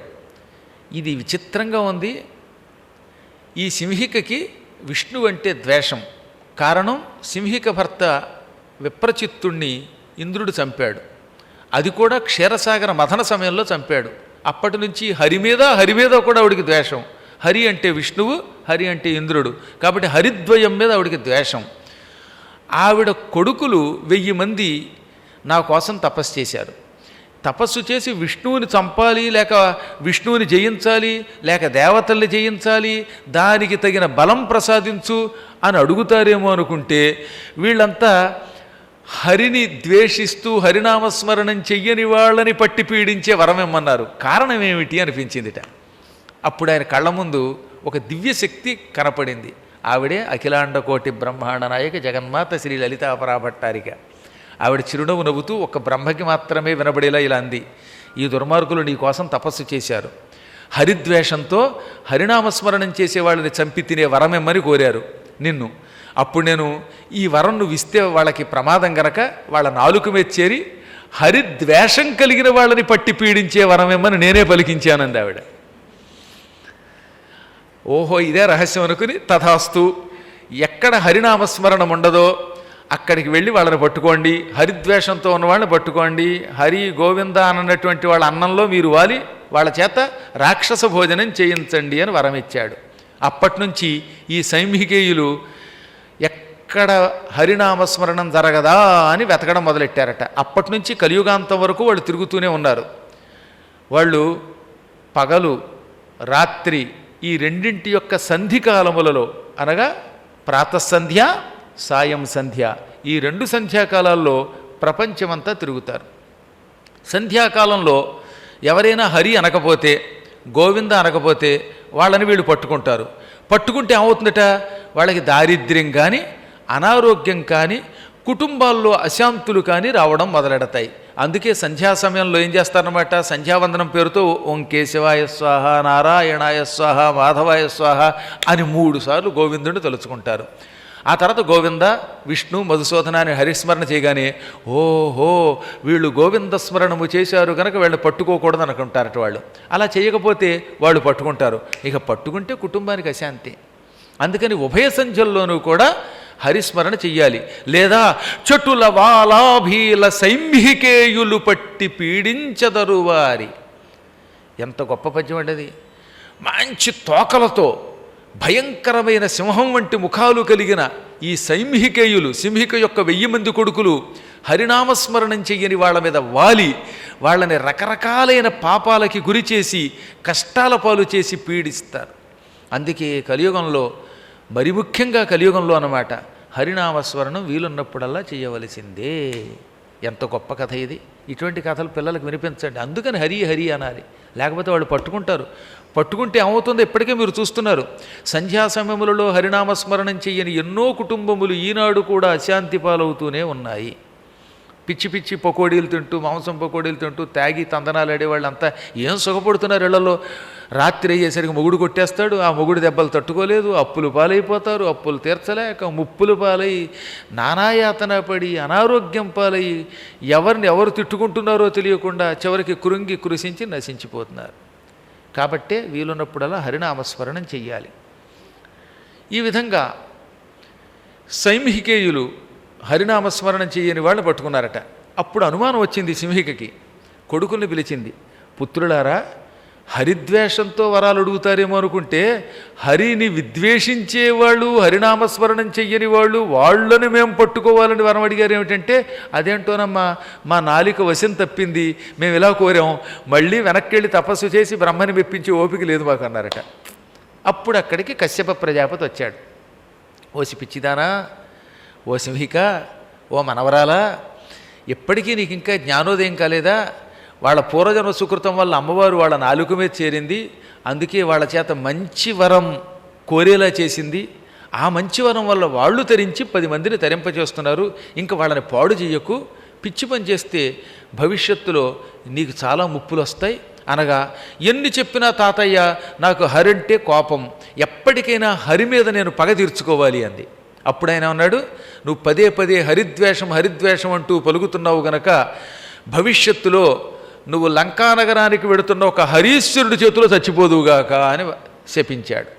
ఇది విచిత్రంగా ఉంది. ఈ సింహికకి విష్ణువు అంటే ద్వేషం. కారణం సింహిక భర్త విప్రచిత్తుణ్ణి ఇంద్రుడు చంపాడు. అది కూడా క్షీరసాగర మథన సమయంలో చంపాడు. అప్పటి నుంచి హరి మీద కూడా ఆవిడికి ద్వేషం. హరి అంటే విష్ణువు, హరి అంటే ఇంద్రుడు. కాబట్టి హరిద్వయం మీద ఆవిడికి ద్వేషం. ఆవిడ కొడుకులు 1000 మంది నా కోసం తపస్సు చేశారు. తపస్సు చేసి విష్ణువుని చంపాలి, లేక విష్ణువుని జయించాలి, లేక దేవతల్ని జయించాలి, దానికి తగిన బలం ప్రసాదించు అని అడుగుతారేమో అనుకుంటే వీళ్ళంతా హరిని ద్వేషిస్తూ హరినామస్మరణం చెయ్యని వాళ్ళని పట్టి పీడించే వరమేమన్నారు. కారణం ఏమిటి అనిపించిందిట. అప్పుడు ఆయన కళ్ళ ముందు ఒక దివ్యశక్తి కనపడింది. ఆవిడే అఖిలాండ కోటి బ్రహ్మాండ నాయక జగన్మాత శ్రీ లలితా పరాభట్టారిక. ఆవిడ చిరునవ్వు నవ్వుతూ ఒక బ్రహ్మకి మాత్రమే వినబడేలా ఇలా అంది, ఈ దుర్మార్గులు నీ కోసం తపస్సు చేశారు. హరిద్వేషంతో హరినామస్మరణం చేసేవాళ్ళని చంపి తినే వరమేమని కోరారు నిన్ను. అప్పుడు నేను ఈ వరం నువ్వు ఇస్తే వాళ్ళకి ప్రమాదం గనక వాళ్ళ నాలుక మీద చేరి హరిద్వేషం కలిగిన వాళ్ళని పట్టి పీడించే వరమేమని నేనే పలికించానంది ఆవిడ. ఓహో ఇదే రహస్యం అనుకుని తథాస్తు, ఎక్కడ హరినామస్మరణం ఉండదో అక్కడికి వెళ్ళి వాళ్ళని పట్టుకోండి, హరిద్వేషంతో ఉన్న వాళ్ళని పట్టుకోండి, హరి గోవింద అన్నటువంటి వాళ్ళ అన్నంలో మీరు వాలి వాళ్ళ చేత రాక్షస భోజనం చేయించండి అని వరం ఇచ్చాడు. అప్పటి నుంచి ఈ సైంహికేయులు ఎక్కడ హరినామస్మరణం జరగదా అని వెతకడం మొదలెట్టారట. అప్పటి నుంచి కలియుగాంతం వరకు వాళ్ళు తిరుగుతూనే ఉన్నారు. వాళ్ళు పగలు రాత్రి ఈ రెండింటి యొక్క సంధికాలములలో అనగా ప్రాతఃసంధ్య సాయం సంధ్య ఈ 2 సంధ్యాకాలాల్లో ప్రపంచమంతా తిరుగుతారు. సంధ్యాకాలంలో ఎవరైనా హరి అనకపోతే గోవింద అనకపోతే వాళ్ళని వీళ్ళు పట్టుకుంటారు. పట్టుకుంటే ఏమవుతుందట, వాళ్ళకి దారిద్ర్యం కానీ అనారోగ్యం కానీ కుటుంబాల్లో అశాంతులు కానీ రావడం మొదలెడతాయి. అందుకే సంధ్యా సమయంలో ఏం చేస్తారన్నమాట, సంధ్యావందనం పేరుతో ఓం కేశవాయ స్వాహ, నారాయణాయ స్వాహ, మాధవాయ స్వాహ అని 3 సార్లు గోవిందుడిని తలుచుకుంటారు. ఆ తర్వాత గోవింద విష్ణు మధుసూదన అని హరిస్మరణ చేయగానే ఓహో వీళ్ళు గోవింద స్మరణము చేశారు కనుక వీళ్ళని పట్టుకోకూడదు అనుకుంటారట వాళ్ళు. అలా చేయకపోతే వాళ్ళు పట్టుకుంటారు. ఇక పట్టుకుంటే కుటుంబానికి అశాంతి. అందుకని ఉభయ సంధ్యల్లోనూ కూడా హరిస్మరణ చెయ్యాలి. లేదా చటుల వాలాభీల సైంహికేయులు పట్టి పీడించదరు వారి. ఎంత గొప్ప పద్యం అండి. మంచి తోకలతో భయంకరమైన సింహం వంటి ముఖాలు కలిగిన ఈ సైంహికేయులు, సింహిక యొక్క 1000 మంది కొడుకులు హరినామస్మరణం చెయ్యని వాళ్ళ మీద వాలి వాళ్ళని రకరకాలైన పాపాలకి గురి చేసి కష్టాల పాలు చేసి పీడిస్తారు. అందుకే కలియుగంలో మరి ముఖ్యంగా కలియుగంలో అన్నమాట హరినామస్మరణం వీలున్నప్పుడల్లా చేయవలసిందే. ఎంత గొప్ప కథ ఇది. ఇటువంటి కథలు పిల్లలకు వినిపించండి. అందుకని హరి హరి అనాలి, లేకపోతే వాళ్ళు పట్టుకుంటారు. పట్టుకుంటే ఏమవుతుందో ఇప్పటికే మీరు చూస్తున్నారు. సంధ్యా సమయములలో హరినామస్మరణం చెయ్యని ఎన్నో కుటుంబములు ఈనాడు కూడా అశాంతి పాలవుతూనే ఉన్నాయి. పిచ్చి పిచ్చి పకోడీలు తింటూ మాంసం పకోడీలు తింటూ తాగి తందనాలు ఆడేవాళ్ళంతా ఏం సుఖపడుతున్నారు ఇళ్లలో. రాత్రి అయ్యేసరికి మొగుడు కొట్టేస్తాడు, ఆ మొగుడు దెబ్బలు తట్టుకోలేదు, అప్పులు పాలైపోతారు, అప్పులు తీర్చలేక ముప్పులు పాలై నానాయాతన పడి అనారోగ్యం పాలై ఎవరిని ఎవరు తిట్టుకుంటున్నారో తెలియకుండా చివరికి కృంగి కృషించి నశించిపోతున్నారు. కాబట్టే వీలున్నప్పుడల్లా హరినామస్మరణం చెయ్యాలి. ఈ విధంగా సైంహికేయులు హరినామస్మరణం చేయని వాళ్ళు పట్టుకున్నారట. అప్పుడు అనుమానం వచ్చింది సింహికకి. కొడుకుల్ని పిలిచింది, పుత్రులారా, హరిద్వేషంతో వరాలు అడుగుతారేమో అనుకుంటే హరిని విద్వేషించేవాళ్ళు, హరినామస్మరణం చెయ్యని వాళ్ళు, వాళ్ళని మేము పట్టుకోవాలని వరం అడిగారు ఏమిటంటే, అదేంటోనమ్మా మా నాలిక వశం తప్పింది, మేము ఇలా కోరాం, మళ్ళీ వెనక్కి వెళ్ళి తపస్సు చేసి బ్రహ్మని మెప్పించే ఓపిక లేదు మాకు అన్నారట. అప్పుడు అక్కడికి కశ్యప ప్రజాపతి వచ్చాడు. ఓ పిచ్చిదానా, ఓ సింహిక, ఓ మనవరాలా, ఎప్పటికీ నీకు ఇంకా జ్ఞానోదయం కాలేదా? వాళ్ళ పూర్వజన్మ సుకృతం వల్ల అమ్మవారు వాళ్ళ నాలుక మీద చేరింది, అందుకే వాళ్ళ చేత మంచి వరం కోరేలా చేసింది. ఆ మంచి వరం వల్ల వాళ్ళు తరించి 10 మందిని తరింపజేస్తున్నారు. ఇంకా వాళ్ళని పాడు చెయ్యకు, పిచ్చి పని చేస్తే భవిష్యత్తులో నీకు చాలా ముప్పులు వస్తాయి అనగా, ఎన్ని చెప్పినా తాతయ్య నాకు హరి అంటే కోపం, ఎప్పటికైనా హరి మీద నేను పగ తీర్చుకోవాలి అంది. అప్పుడు ఆయన అన్నాడు, నువ్వు పదే పదే హరిద్వేషం హరిద్వేషం అంటూ పలుకుతున్నావు గనక భవిష్యత్తులో నువ్వు లంకానగరానికి వెడుతున్న ఒక హరీశ్వరుడి చేతిలో చచ్చిపోదువుగాక అని శపించాడు.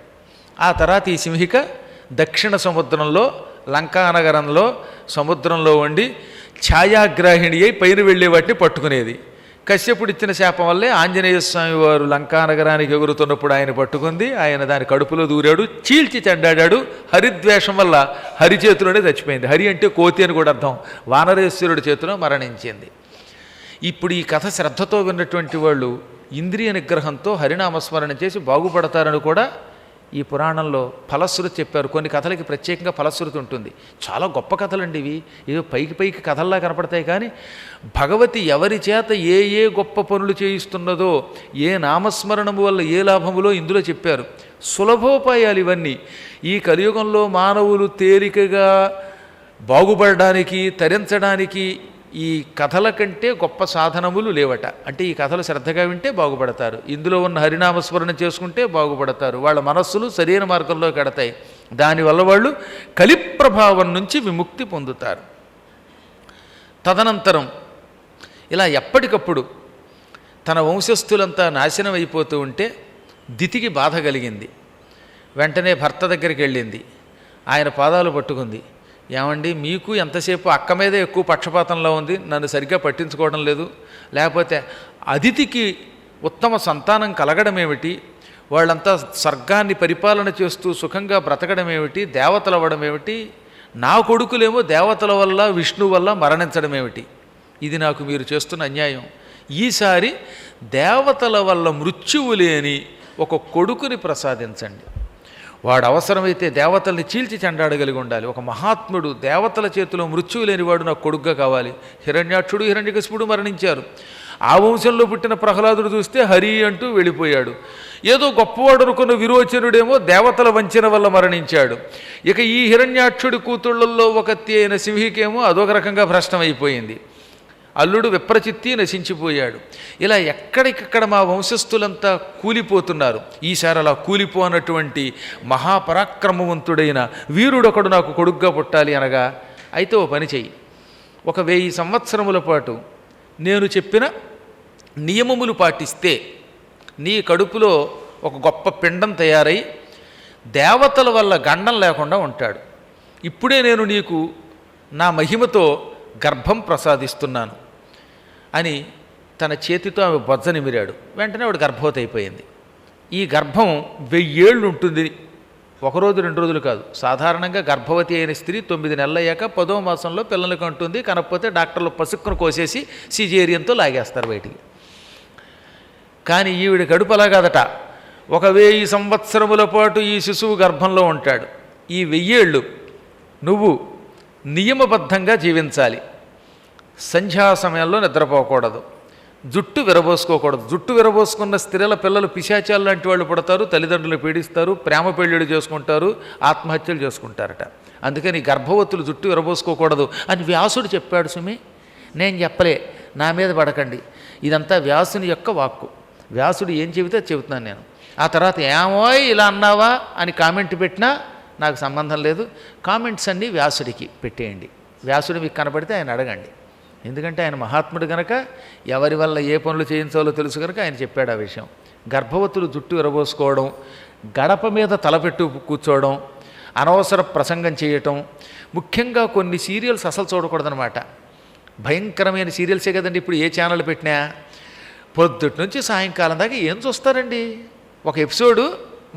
ఆ తర్వాత ఈ సింహిక దక్షిణ సముద్రంలో లంకానగరంలో సముద్రంలో ఉండి ఛాయాగ్రాహిణి అయి పైన వెళ్ళే వాటిని పట్టుకునేది. కశ్యపుడు ఇచ్చిన శాపం వల్లే ఆంజనేయ స్వామి వారు లంకానగరానికి ఎగురుతున్నప్పుడు ఆయన పట్టుకుంది. ఆయన దాని కడుపులో దూరాడు, చీల్చి చెండాడాడు. హరిద్వేషం వల్ల హరి చేతిలోనే చచ్చిపోయింది. హరి అంటే కోతి అని కూడా అర్థం. వానరేశ్వరుడి చేతిలో మరణించింది. ఇప్పుడు ఈ కథ శ్రద్ధతో విన్నటువంటి వాళ్ళు ఇంద్రియ నిగ్రహంతో హరినామస్మరణ చేసి బాగుపడతారని కూడా ఈ పురాణంలో ఫలశ్రుతి చెప్పారు. కొన్ని కథలకి ప్రత్యేకంగా ఫలశ్రుతి ఉంటుంది. చాలా గొప్ప కథలండి ఇవి. ఏదో పైకి పైకి కథల్లా కనపడతాయి, కానీ భగవతి ఎవరి చేత ఏ ఏ గొప్ప పనులు చేయిస్తున్నదో, ఏ నామస్మరణము వల్ల ఏ లాభములో ఇందులో చెప్పారు. సులభోపాయాలు ఇవన్నీ. ఈ కలియుగంలో మానవులు తేలికగా బాగుపడడానికి, తరించడానికి ఈ కథల కంటే గొప్ప సాధనములు లేవట. అంటే ఈ కథలు శ్రద్ధగా వింటే బాగుపడతారు, ఇందులో ఉన్న హరినామస్మరణ చేసుకుంటే బాగుపడతారు, వాళ్ళ మనస్సులు సరైన మార్గంలో కడతాయి. దానివల్ల వాళ్ళు కలిప్రభావం నుంచి విముక్తి పొందుతారు. తదనంతరం ఇలా ఎప్పటికప్పుడు తన వంశస్థులంతా నాశనం అయిపోతూ ఉంటే దితికి బాధ కలిగింది. వెంటనే భర్త దగ్గరికి వెళ్ళింది. ఆయన పాదాలు పట్టుకుంది. ఏమండి, మీకు ఎంతసేపు అక్క మీదే ఎక్కువ పక్షపాతంలో ఉంది, నన్ను సరిగ్గా పట్టించుకోవడం లేదు, లేకపోతే అదితికి ఉత్తమ సంతానం కలగడం ఏమిటి, వాళ్ళంతా స్వర్గాన్ని పరిపాలన చేస్తూ సుఖంగా బ్రతకడం ఏమిటి, దేవతలు అవ్వడం ఏమిటి, నా కొడుకులేమో దేవతల వల్ల విష్ణువు వల్ల మరణించడం ఏమిటి, ఇది నాకు మీరు చేస్తున్న అన్యాయం. ఈసారి దేవతల వల్ల మృత్యువు లేని ఒక కొడుకుని ప్రసాదించండి. వాడు అవసరమైతే దేవతల్ని చీల్చి చెండాడగలిగి ఉండాలి. ఒక మహాత్ముడు, దేవతల చేతిలో మృత్యువు లేనివాడు నాకు కొడుగ్గా కావాలి. హిరణ్యాక్షుడు హిరణ్యకశిపుడు మరణించారు. ఆ వంశంలో పుట్టిన ప్రహ్లాదుడు చూస్తే హరి అంటూ వెళ్ళిపోయాడు. ఏదో గొప్పవాడు అనుకున్న విరోచనుడేమో దేవతల వంచన వల్ల మరణించాడు. ఇక ఈ హిరణ్యాక్షుడి కూతుళ్లలో ఒకతి అయిన సింహికేమో అదొక రకంగా భ్రష్టమైపోయింది. అల్లుడు విప్రచిత్తి నశించిపోయాడు. ఇలా ఎక్కడికక్కడ మా వంశస్థులంతా కూలిపోతున్నారు. ఈసారి అలా కూలిపోనటువంటి మహాపరాక్రమవంతుడైన వీరుడొకడు నాకు కొడుగ్గా పుట్టాలి అనగా, అయితే ఓ పని చెయ్యి, 1000 సంవత్సరముల పాటు నేను చెప్పిన నియమములు పాటిస్తే నీ కడుపులో ఒక గొప్ప పిండం తయారై దేవతల వల్ల గండం లేకుండా ఉంటాడు. ఇప్పుడే నేను నీకు నా మహిమతో గర్భం ప్రసాదిస్తున్నాను అని తన చేతితో ఆమె బొజ్జ నిమిరాడు. వెంటనే ఆవిడ గర్భవతి అయిపోయింది. ఈ గర్భం 1000 ఏళ్ళు ఉంటుంది, ఒకరోజు 2 రోజులు కాదు. సాధారణంగా గర్భవతి అయిన స్త్రీ 9 నెలలు అయ్యాక 10వ మాసంలో పిల్లలకి అంటుంది. కనకపోతే డాక్టర్లు పసుక్కును కోసేసి సిజేరియన్తో లాగేస్తారు బయటికి. కానీ ఈవిడ కడుపు అలా కాదట. 1000 సంవత్సరముల పాటు ఈ శిశువు గర్భంలో ఉంటాడు. ఈ 1000 ఏళ్ళు నువ్వు నియమబద్ధంగా జీవించాలి. సంధ్యా సమయంలో నిద్రపోకూడదు, జుట్టు విరబోసుకోకూడదు. జుట్టు విరబోసుకున్న స్త్రీల పిల్లలు పిశాచాలు లాంటి వాళ్ళు పుడతారు, తల్లిదండ్రులు పీడిస్తారు, ప్రేమ పెళ్ళిళ్ళు చేసుకుంటారు, ఆత్మహత్యలు చేసుకుంటారట. అందుకని గర్భవతులు జుట్టు విరబోసుకోకూడదు అని వ్యాసుడు చెప్పాడు. సుమి, నేను చెప్పలే, నా మీద పడకండి. ఇదంతా వ్యాసుని యొక్క వాక్కు. వ్యాసుడు ఏం చెబితే చెబుతున్నాను నేను. ఆ తర్వాత ఏమోయ్ ఇలా అన్నావా అని కామెంట్ పెట్టినా నాకు సంబంధం లేదు. కామెంట్స్ అన్నీ వ్యాసుడికి పెట్టేయండి. వ్యాసుడు మీకు కనపడితే ఆయన అడగండి. ఎందుకంటే ఆయన మహాత్ముడు కనుక ఎవరి వల్ల ఏ పనులు చేయించాలో తెలుసు కనుక ఆయన చెప్పాడు ఆ విషయం. గర్భవతులు జుట్టు విరబోసుకోవడం, గడప మీద తలపెట్టు కూర్చోవడం, అనవసర ప్రసంగం చేయటం, ముఖ్యంగా కొన్ని సీరియల్స్ అసలు చూడకూడదనమాట. భయంకరమైన సీరియల్సే కదండి ఇప్పుడు ఏ ఛానల్ పెట్టినా. పొద్దుటి నుంచి సాయంకాలం దాకా ఏం చూస్తారండి? ఒక ఎపిసోడు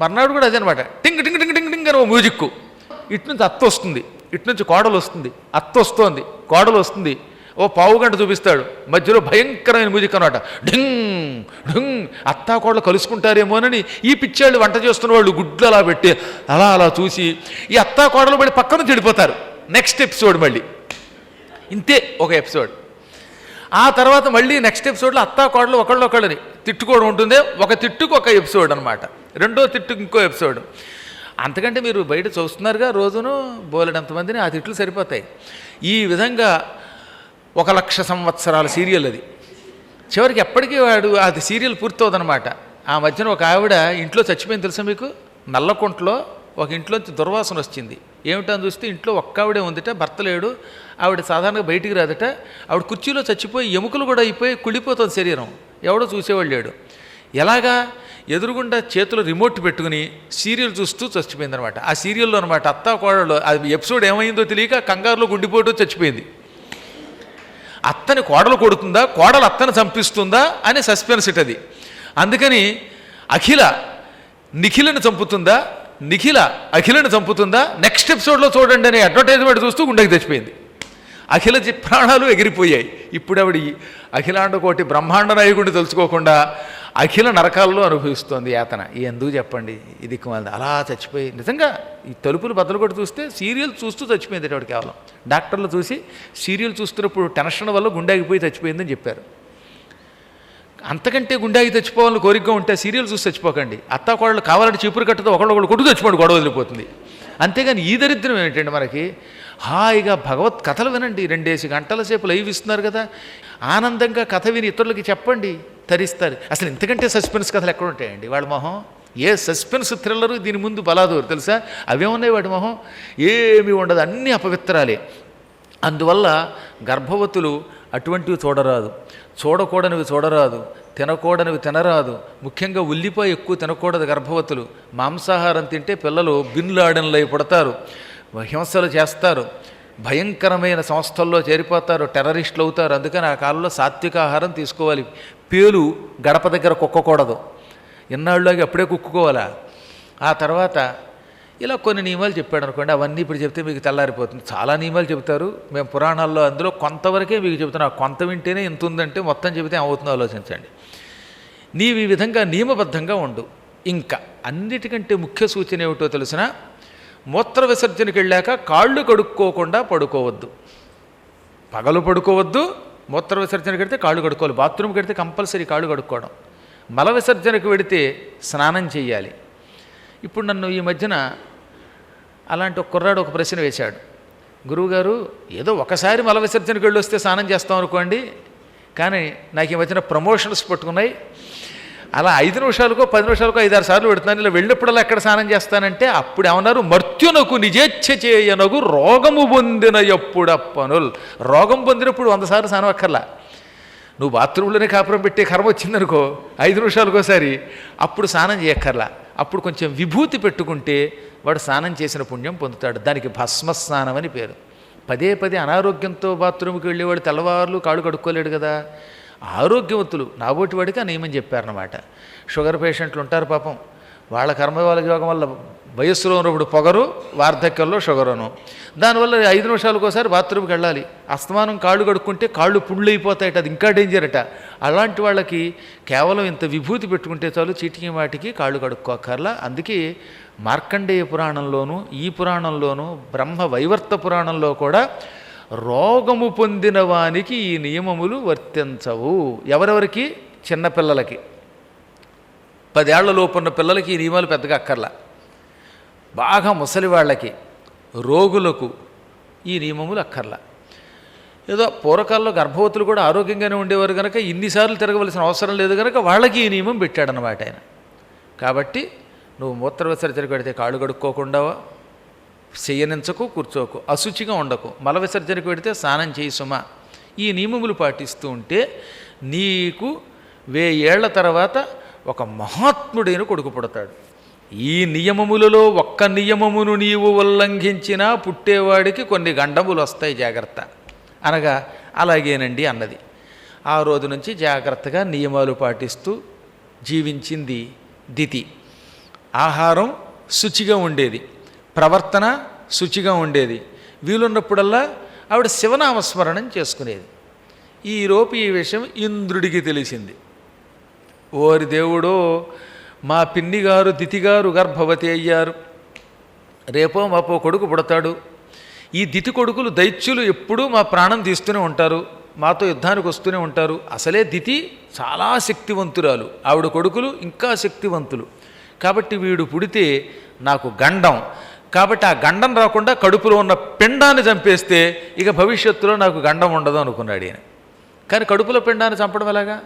మర్నాడు కూడా అదే అనమాట. టింగ్ టింగ్ టింగ్ టింగ్ టింగ్ అని ఓ మ్యూజిక్. ఇటు నుంచి అత్త వస్తుంది, ఇటు నుంచి కోడలు వస్తుంది, అత్త వస్తోంది, కోడలు వస్తుంది, ఓ పావుగంట చూపిస్తాడు, మధ్యలో భయంకరమైన మ్యూజిక్ అనమాట. ఢింగ్ ఢింగ్. అత్తా కోడలు కలుసుకుంటారేమోనని ఈ పిచ్చాళ్ళు వంట చేస్తున్న వాళ్ళు గుడ్లు అలా పెట్టి అలా అలా చూసి ఈ అత్తా కోడలు పడి పక్కన చెడిపోతారు. నెక్స్ట్ ఎపిసోడ్ మళ్ళీ ఇంతే ఒక ఎపిసోడ్. ఆ తర్వాత మళ్ళీ నెక్స్ట్ ఎపిసోడ్లో అత్తా కోడలు ఒకళ్ళని తిట్టుకోవడం ఉంటుంది. ఒక తిట్టుకు ఒక ఎపిసోడ్ అనమాట, రెండో తిట్టుకు ఇంకో ఎపిసోడ్. అంతకంటే మీరు బయట చూస్తున్నారుగా రోజును బోలెడంతమందిని, ఆ తిట్లు సరిపోతాయి. ఈ విధంగా 1,00,000 సంవత్సరాల సీరియల్ అది. చివరికి ఎప్పటికీ వాడు అది సీరియల్ పూర్తవుదనమాట. ఆ మధ్యన ఒక ఆవిడ ఇంట్లో చచ్చిపోయింది తెలుసా మీకు? నల్లకుంటలో ఒక ఇంట్లోంచి దుర్వాసన వచ్చింది. ఏమిటని చూస్తే ఇంట్లో ఒక్క ఆవిడే ఉందిట, భర్త లేడు. ఆవిడ సాధారణంగా బయటికి రాదట. ఆవిడ కుర్చీలో చచ్చిపోయి ఎముకలు కూడా అయిపోయి కుళ్ళిపోతుంది శరీరం. ఎవడో చూసేవాళ్ళు లేడు. ఎలాగా? ఎదురుగుండా చేతులు రిమోట్ పెట్టుకుని సీరియల్ చూస్తూ చచ్చిపోయిందనమాట. ఆ సీరియల్లో అనమాట అత్తా కోడలు, అది ఎపిసోడ్ ఏమైందో తెలియక కంగారులో గుండిపోతూ చచ్చిపోయింది. అత్తని కోడలు కొడుతుందా, కోడలు అత్తని చంపిస్తుందా అని సస్పెన్స్ ఇటది. అందుకని అఖిల నిఖిలని చంపుతుందా, నిఖిల అఖిలని చంపుతుందా, నెక్స్ట్ ఎపిసోడ్లో చూడండి అనే అడ్వర్టైజ్మెంట్ చూస్తూ గుండెకి తెచ్చిపోయింది. అఖిల ప్రాణాలు ఎగిరిపోయాయి. ఇప్పుడు ఆవిడ అఖిలాండ కోటి బ్రహ్మాండ నాయకుడిని తెలుసుకోకుండా అఖిల నరకాల్లో అనుభవిస్తోంది యాతన. ఎందుకు చెప్పండి? ఇది అలా చచ్చిపోయి నిజంగా ఈ తలుపులు బద్దలు కొట్టి చూస్తే సీరియల్ చూస్తూ చచ్చిపోయింది ఆవిడ. కేవలం డాక్టర్లు చూసి సీరియల్ చూస్తున్నప్పుడు టెన్షన్ వల్ల గుండె ఆగిపోయి చచ్చిపోయిందని చెప్పారు. అంతకంటే గుండె ఆగి చచ్చిపోవాలని కోరికగా ఉంటే సీరియల్ చూసి చచ్చిపోకండి. అత్తా కోడలు కావాలంటే చీపురు కట్టతో ఒకళ్ళు కొట్టు చచ్చిపోండి, గొడవ వదిలిపోతుంది. అంతేగాని ఈ దరిద్రం ఏంటండి మనకి? హాయిగా భగవత్ కథలు వినండి. 2 గంటల సేపు లైవ్ ఇస్తున్నారు కదా, ఆనందంగా కథ విని ఇతరులకి చెప్పండి, తరిస్తారు. అసలు ఇంతకంటే సస్పెన్స్ కథలు ఎక్కడ ఉంటాయండి? వాళ్ళ మొహం ఏ సస్పెన్స్ థ్రిల్లరు దీని ముందు బలాదూరు తెలుసా? అవేమున్నాయి వాడి మొహం? ఏమీ ఉండదు, అన్నీ అపవిత్రాలే. అందువల్ల గర్భవతులు అటువంటివి చూడరాదు, చూడకూడనివి చూడరాదు, తినకూడనివి తినరాదు. ముఖ్యంగా ఉల్లిపాయ ఎక్కువ తినకూడదు గర్భవతులు. మాంసాహారం తింటే పిల్లలు బిన్లాడెన్లై పుడతారు, హింసలు చేస్తారు, భయంకరమైన సంస్థల్లో చేరిపోతారు, టెర్రరిస్టులు అవుతారు. అందుకని ఆ కాలంలో సాత్విక ఆహారం తీసుకోవాలి. పేలు గడప దగ్గర కుక్కకూడదు, ఇన్నాళ్ళకి అప్పుడే కుక్కుకోవాలా. ఆ తర్వాత ఇలా కొన్ని నియమాలు చెప్పాడు అనుకోండి, అవన్నీ ఇప్పుడు చెప్తే మీకు తెల్లారిపోతుంది. చాలా నియమాలు చెబుతారు మేము పురాణాల్లో, అందులో కొంతవరకే మీకు చెబుతున్నా. కొంత వింటేనే ఎంత ఉందంటే మొత్తం చెబితే ఏమవుతుందో ఆలోచించండి. నీవు ఈ విధంగా నియమబద్ధంగా ఉండు. ఇంకా అన్నిటికంటే ముఖ్య సూచన ఏమిటో తెలిసిన, మూత్ర విసర్జనకి వెళ్ళాక కాళ్ళు కడుక్కోకుండా పడుకోవద్దు. పగలు పడుకోవద్దు, మూత్ర విసర్జనకి వెడితే కాళ్ళు కడుక్కోవాలి. బాత్రూమ్కి వెడితే కంపల్సరీ కాళ్ళు కడుక్కోవడం. మల విసర్జనకు వెడితే స్నానం చేయాలి. ఇప్పుడు నన్ను ఈ మధ్యన అలాంటి ఒక కుర్రాడు ఒక ప్రశ్న వేశాడు. గురువుగారు, ఏదో ఒకసారి మల విసర్జనకి వెళ్ళి వస్తే స్నానం చేస్తాం అనుకోండి, కానీ నాకు ఈ మధ్యన ప్రమోషన్స్ పట్టుకున్నాయి, అలా 5 నిమిషాలకో 10 నిమిషాలకో 5-6 సార్లు పెడుతున్నాను, ఇలా వెళ్ళినప్పుడల్లా ఎక్కడ స్నానం చేస్తానంటే అప్పుడు ఏమన్నారు, మర్త్యునకు నిజేచ్ఛ చేయనగు రోగము పొందిన ఎప్పుడప్పనుల్. రోగం పొందినప్పుడు 100 సార్లు స్నానం అక్కర్లా. నువ్వు బాత్రూంలోనే కాపురం పెట్టే కర్మ వచ్చిందనుకో 5 నిమిషాలకోసారి, అప్పుడు స్నానం చేయక్కర్లా. అప్పుడు కొంచెం విభూతి పెట్టుకుంటే వాడు స్నానం చేసిన పుణ్యం పొందుతాడు. దానికి భస్మస్నానం అని పేరు. పదే అనారోగ్యంతో బాత్రూమ్కి వెళ్ళేవాడు తెల్లవారులు కాళ్ళు కడుక్కోలేడు కదా. ఆరోగ్యవంతులు నాబోటి వాడికి ఆ నియమం చెప్పారన్నమాట. షుగర్ పేషెంట్లు ఉంటారు పాపం, వాళ్ళ కర్మవాళ్ళ యోగం వల్ల వయస్సులో ఉన్నప్పుడు పొగరు, వార్ధక్యంలో షుగరును. దానివల్ల 5 నిమిషాలకోసారి బాత్రూమ్కి వెళ్ళాలి. అస్తమానం కాళ్ళు కడుక్కుంటే కాళ్ళు పుళ్ళు అయిపోతాయట, అది ఇంకా డేంజర్ అట. అలాంటి వాళ్ళకి కేవలం ఇంత విభూతి పెట్టుకుంటే చాలు, చీటికి మాటికి కాళ్ళు కడుక్కోకర్లా. అందుకే మార్కండేయ పురాణంలోనూ ఈ పురాణంలోనూ బ్రహ్మ వైవర్త పురాణంలో కూడా రోగము పొందిన వానికి ఈ నియమములు వర్తించవు. ఎవరెవరికి? చిన్నపిల్లలకి, 10 ఏళ్ల లోపున్న పిల్లలకి ఈ నియమాలు పెద్దగా అక్కర్లా. బాగా ముసలి వాళ్ళకి, రోగులకు ఈ నియమములు అక్కర్లా. ఏదో పూర్వకాలంలో గర్భవతులు కూడా ఆరోగ్యంగానే ఉండేవారు కనుక ఇన్నిసార్లు తిరగవలసిన అవసరం లేదు కనుక వాళ్ళకి ఈ నియమం పెట్టాడనమాట ఆయన. కాబట్టి నువ్వు మూత్ర విసర్జనకు పెడితే కాళ్ళు కడుక్కోకుండా శయనించకు, కూర్చోకు, అశుచిగా ఉండకు, మల విసర్జనకు పెడితే స్నానం చేయి సుమా. ఈ నియమములు పాటిస్తూ ఉంటే నీకు 1000 ఏళ్ల తర్వాత ఒక మహాత్ముడైన కొడుకు పుడతాడు. ఈ నియమములలో ఒక్క నియమమును నీవు ఉల్లంఘించినా పుట్టేవాడికి కొన్ని గండములు వస్తాయి, జాగ్రత్త అనగా అలాగేనండి అన్నది. ఆ రోజు నుంచి జాగ్రత్తగా నియమాలు పాటిస్తూ జీవించింది దితి. ఆహారం శుచిగా ఉండేది, ప్రవర్తన శుచిగా ఉండేది. వీలున్నప్పుడల్లా ఆవిడ శివనామస్మరణం చేసుకునేది. ఈలోపు ఈ విషయం ఇంద్రుడికి తెలిసింది. ఓరి దేవుడో, మా పిన్ని గారు దితిగారు గర్భవతి అయ్యారు, రేపో మాపో కొడుకు పుడతాడు. ఈ దితి కొడుకులు దైత్యులు ఎప్పుడూ మా ప్రాణం తీస్తూనే ఉంటారు, మాతో యుద్ధానికి వస్తూనే ఉంటారు. అసలే దితి చాలా శక్తివంతురాలు, ఆవిడ కొడుకులు ఇంకా శక్తివంతులు. కాబట్టి వీడు పుడితే నాకు గండం, కాబట్టి ఆ గండం రాకుండా కడుపులో ఉన్న పిండాన్ని చంపేస్తే ఇక భవిష్యత్తులో నాకు గండం ఉండదు అనుకున్నాడు ఈయన. కానీ కడుపులో పిండాన్ని చంపడం ఎలాగా?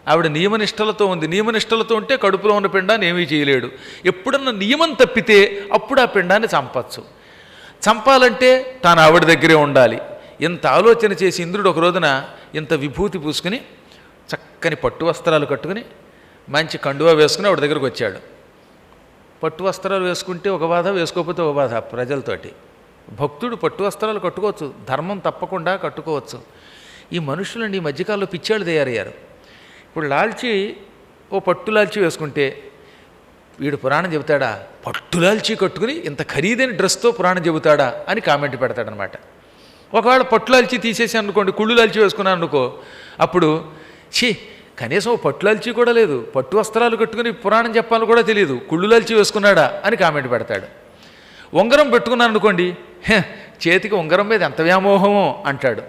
ఆవిడ నియమనిష్టలతో ఉంది. నియమనిష్టలతో ఉంటే కడుపులో ఉన్న పిండాన్ని ఏమీ చేయలేడు. ఎప్పుడన్నా నియమం తప్పితే అప్పుడు ఆ పిండాన్ని చంపచ్చు. చంపాలంటే తాను ఆవిడ దగ్గరే ఉండాలి. ఇంత ఆలోచన చేసి ఇంద్రుడు ఒక రోజున ఇంత విభూతి పూసుకుని చక్కని పట్టు వస్త్రాలు కట్టుకుని మంచి కండువా వేసుకుని ఆవిడ దగ్గరకు వచ్చాడు. పట్టు వస్త్రాలు వేసుకుంటే ఒక బాధ, వేసుకోకపోతే ఒక బాధ ప్రజలతోటి. భక్తుడు పట్టు వస్త్రాలు కట్టుకోవచ్చు, ధర్మం తప్పకుండా కట్టుకోవచ్చు. ఈ మనుషులండి ఈ మధ్యకాలంలో పిచ్చాళ్ళు తయారయ్యారు. ఇప్పుడు లాల్చి ఓ పట్టు లాల్చి వేసుకుంటే వీడు పురాణం చెబుతాడా, పట్టు లాల్చి కట్టుకుని ఇంత ఖరీదైన డ్రెస్తో పురాణం చెబుతాడా అని కామెంట్ పెడతాడనమాట. ఒకవేళ పట్టు లాల్చి తీసేసి అనుకోండి, కుళ్ళు లాల్చి వేసుకున్నాను అనుకో, అప్పుడు కనీసం పట్టు లాల్చి కూడా లేదు, పట్టు వస్త్రాలు కట్టుకుని పురాణం చెప్పాలని కూడా తెలియదు, కుళ్ళు లాల్చి వేసుకున్నాడా అని కామెంట్ పెడతాడు. ఉంగరం పెట్టుకున్నాను అనుకోండి, చేతికి ఉంగరం మీద ఎంత వ్యామోహమో అంటాడు.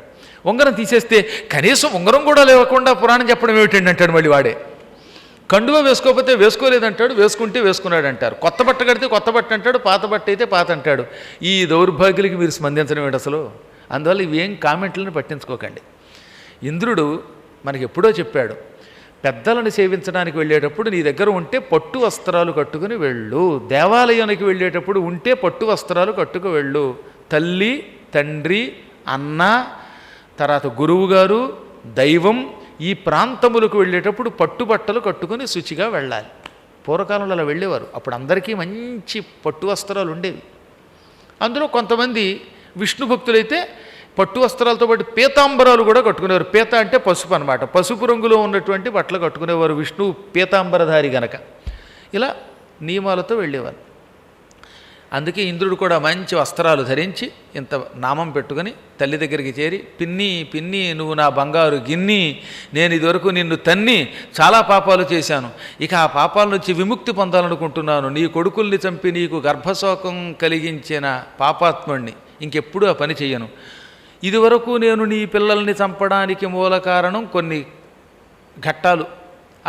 ఉంగరం తీసేస్తే కనీసం ఉంగరం కూడా లేకుండా పురాణం చెప్పడం ఏమిటండి అంటాడు మళ్ళీ వాడే. కండువా వేసుకోకపోతే వేసుకోలేదంటాడు, వేసుకుంటే వేసుకున్నాడు అంటారు. కొత్త బట్ట కడితే కొత్త బట్ట అంటాడు, పాత బట్ట అయితే పాత అంటాడు. ఈ దౌర్భాగ్యులకి మీరు స్పందించడం ఏంటి అసలు? అందువల్ల ఇవేం కామెంట్లను పట్టించుకోకండి. ఇంద్రుడు మనకి ఎప్పుడో చెప్పాడు, పెద్దలను సేవించడానికి వెళ్ళేటప్పుడు నీ దగ్గర ఉంటే పట్టు వస్త్రాలు కట్టుకుని వెళ్ళు, దేవాలయానికి వెళ్ళేటప్పుడు ఉంటే పట్టు వస్త్రాలు కట్టుకు వెళ్ళు, తల్లి తండ్రి అన్న తర్వాత గురువుగారు దైవం ఈ ప్రాంతములకు వెళ్ళేటప్పుడు పట్టుబట్టలు కట్టుకుని శుచిగా వెళ్ళాలి. పూర్వకాలంలో అలా వెళ్ళేవారు. అప్పుడు అందరికీ మంచి పట్టు వస్త్రాలు ఉండేవి. అందులో కొంతమంది విష్ణు భక్తులైతే పట్టు వస్త్రాలతో పాటు పీతాంబరాలు కూడా కట్టుకునేవారు. పీత అంటే పసుపు అనమాట. పసుపు రంగులో ఉన్నటువంటి బట్టలు కట్టుకునేవారు విష్ణువు పీతాంబరధారి గనక. ఇలా నియమాలతో వెళ్ళేవారు. అందుకే ఇంద్రుడు కూడా మంచి వస్త్రాలు ధరించి ఇంత నామం పెట్టుకుని తల్లి దగ్గరికి చేరి, పిన్ని పిన్ని నువ్వు నా బంగారు గిన్ని, నేను ఇదివరకు నిన్ను తన్ని చాలా పాపాలు చేశాను, ఇక ఆ పాపాల నుంచి విముక్తి పొందాలనుకుంటున్నాను, నీ కొడుకుల్ని చంపి నీకు గర్భశోకం కలిగించిన పాపాత్ముణ్ణి, ఇంకెప్పుడు ఆ పని చెయ్యను, ఇదివరకు నేను నీ పిల్లల్ని చంపడానికి మూల కారణం కొన్ని ఘట్టాలు,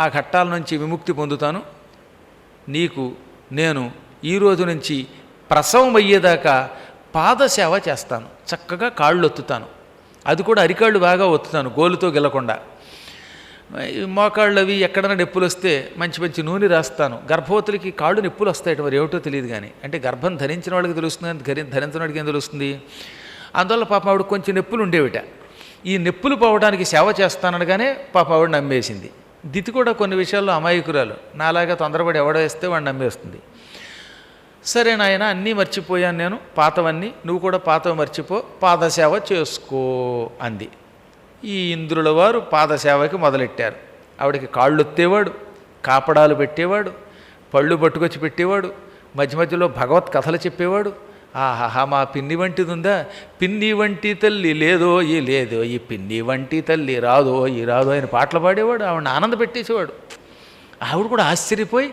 ఆ ఘట్టాల నుంచి విముక్తి పొందుతాను, నీకు నేను ఈ రోజు నుంచి ప్రసవం అయ్యేదాకా పాదసేవ చేస్తాను, చక్కగా కాళ్ళు ఒత్తుతాను, అది కూడా అరికాళ్ళు బాగా ఒత్తుతాను గోలుతో గెలకుండా, మోకాళ్ళు అవి ఎక్కడైనా నొప్పులు వస్తే మంచి మంచి నూనె రాస్తాను. గర్భవతులకి కాళ్ళు నొప్పులు వస్తాయట, మరి ఏమిటో తెలియదు కానీ, అంటే గర్భం ధరించిన వాళ్ళకి తెలుస్తుంది కానీ ధరించిన వాడికి ఏం తెలుస్తుంది. అందువల్ల పాప ఆవిడ కొంచెం నొప్పులు ఉండేవిట. ఈ నొప్పులు పోవడానికి సేవ చేస్తాననగానే పాప ఆవిడ నమ్మేసింది. దితి కూడా కొన్ని విషయాల్లో అమాయకురాలు, నాలాగా తొందరపడి ఎవడ వేస్తే వాడిని నమ్మేస్తుంది. సరే నాయన అన్నీ మర్చిపోయాను నేను, పాతవన్నీ, నువ్వు కూడా పాతవి మర్చిపో, పాదసేవ చేసుకో అంది. ఈ ఇంద్రుల వారు పాదసేవకి మొదలెట్టారు. ఆవిడకి కాళ్ళు ఒత్తేవాడు, కాపడాలు పెట్టేవాడు, పళ్ళు పట్టుకొచ్చి పెట్టేవాడు, మధ్య మధ్యలో భగవత్ కథలు చెప్పేవాడు. ఆహాహా మా పిన్ని వంటిది ఉందా, పిన్ని వంటి తల్లి లేదో ఈ లేదో ఈ పిన్ని వంటి తల్లి రాదో ఈ రాదో ఆయన పాటలు పాడేవాడు, ఆవిడని ఆనంద పెట్టేసేవాడు. ఆవిడ కూడా ఆశ్చర్యపోయి,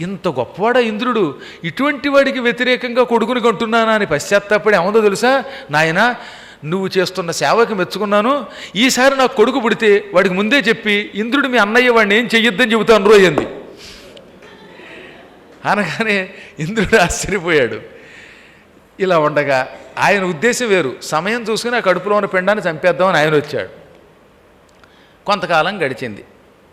ఇంత గొప్పవాడా ఇంద్రుడు, ఇటువంటి వాడికి వ్యతిరేకంగా కొడుకుని కొంటున్నానా అని పశ్చాత్తాపడి, ఏముందో తెలుసా నాయన, నువ్వు చేస్తున్న సేవకి మెచ్చుకున్నాను, ఈసారి నాకు కొడుకు పుడితే వాడికి ముందే చెప్పి ఇంద్రుడు మీ అన్నయ్య వాడిని ఏం చెయ్యొద్దని చెబుతాను రోజంది అనగానే ఇంద్రుడు ఆశ్చర్యపోయాడు. ఇలా ఉండగా ఆయన ఉద్దేశం వేరు. సమయం చూసుకుని ఆ కడుపులో ఉన్న పిండాన్ని చంపేద్దామని ఆయన వచ్చాడు. కొంతకాలం గడిచింది.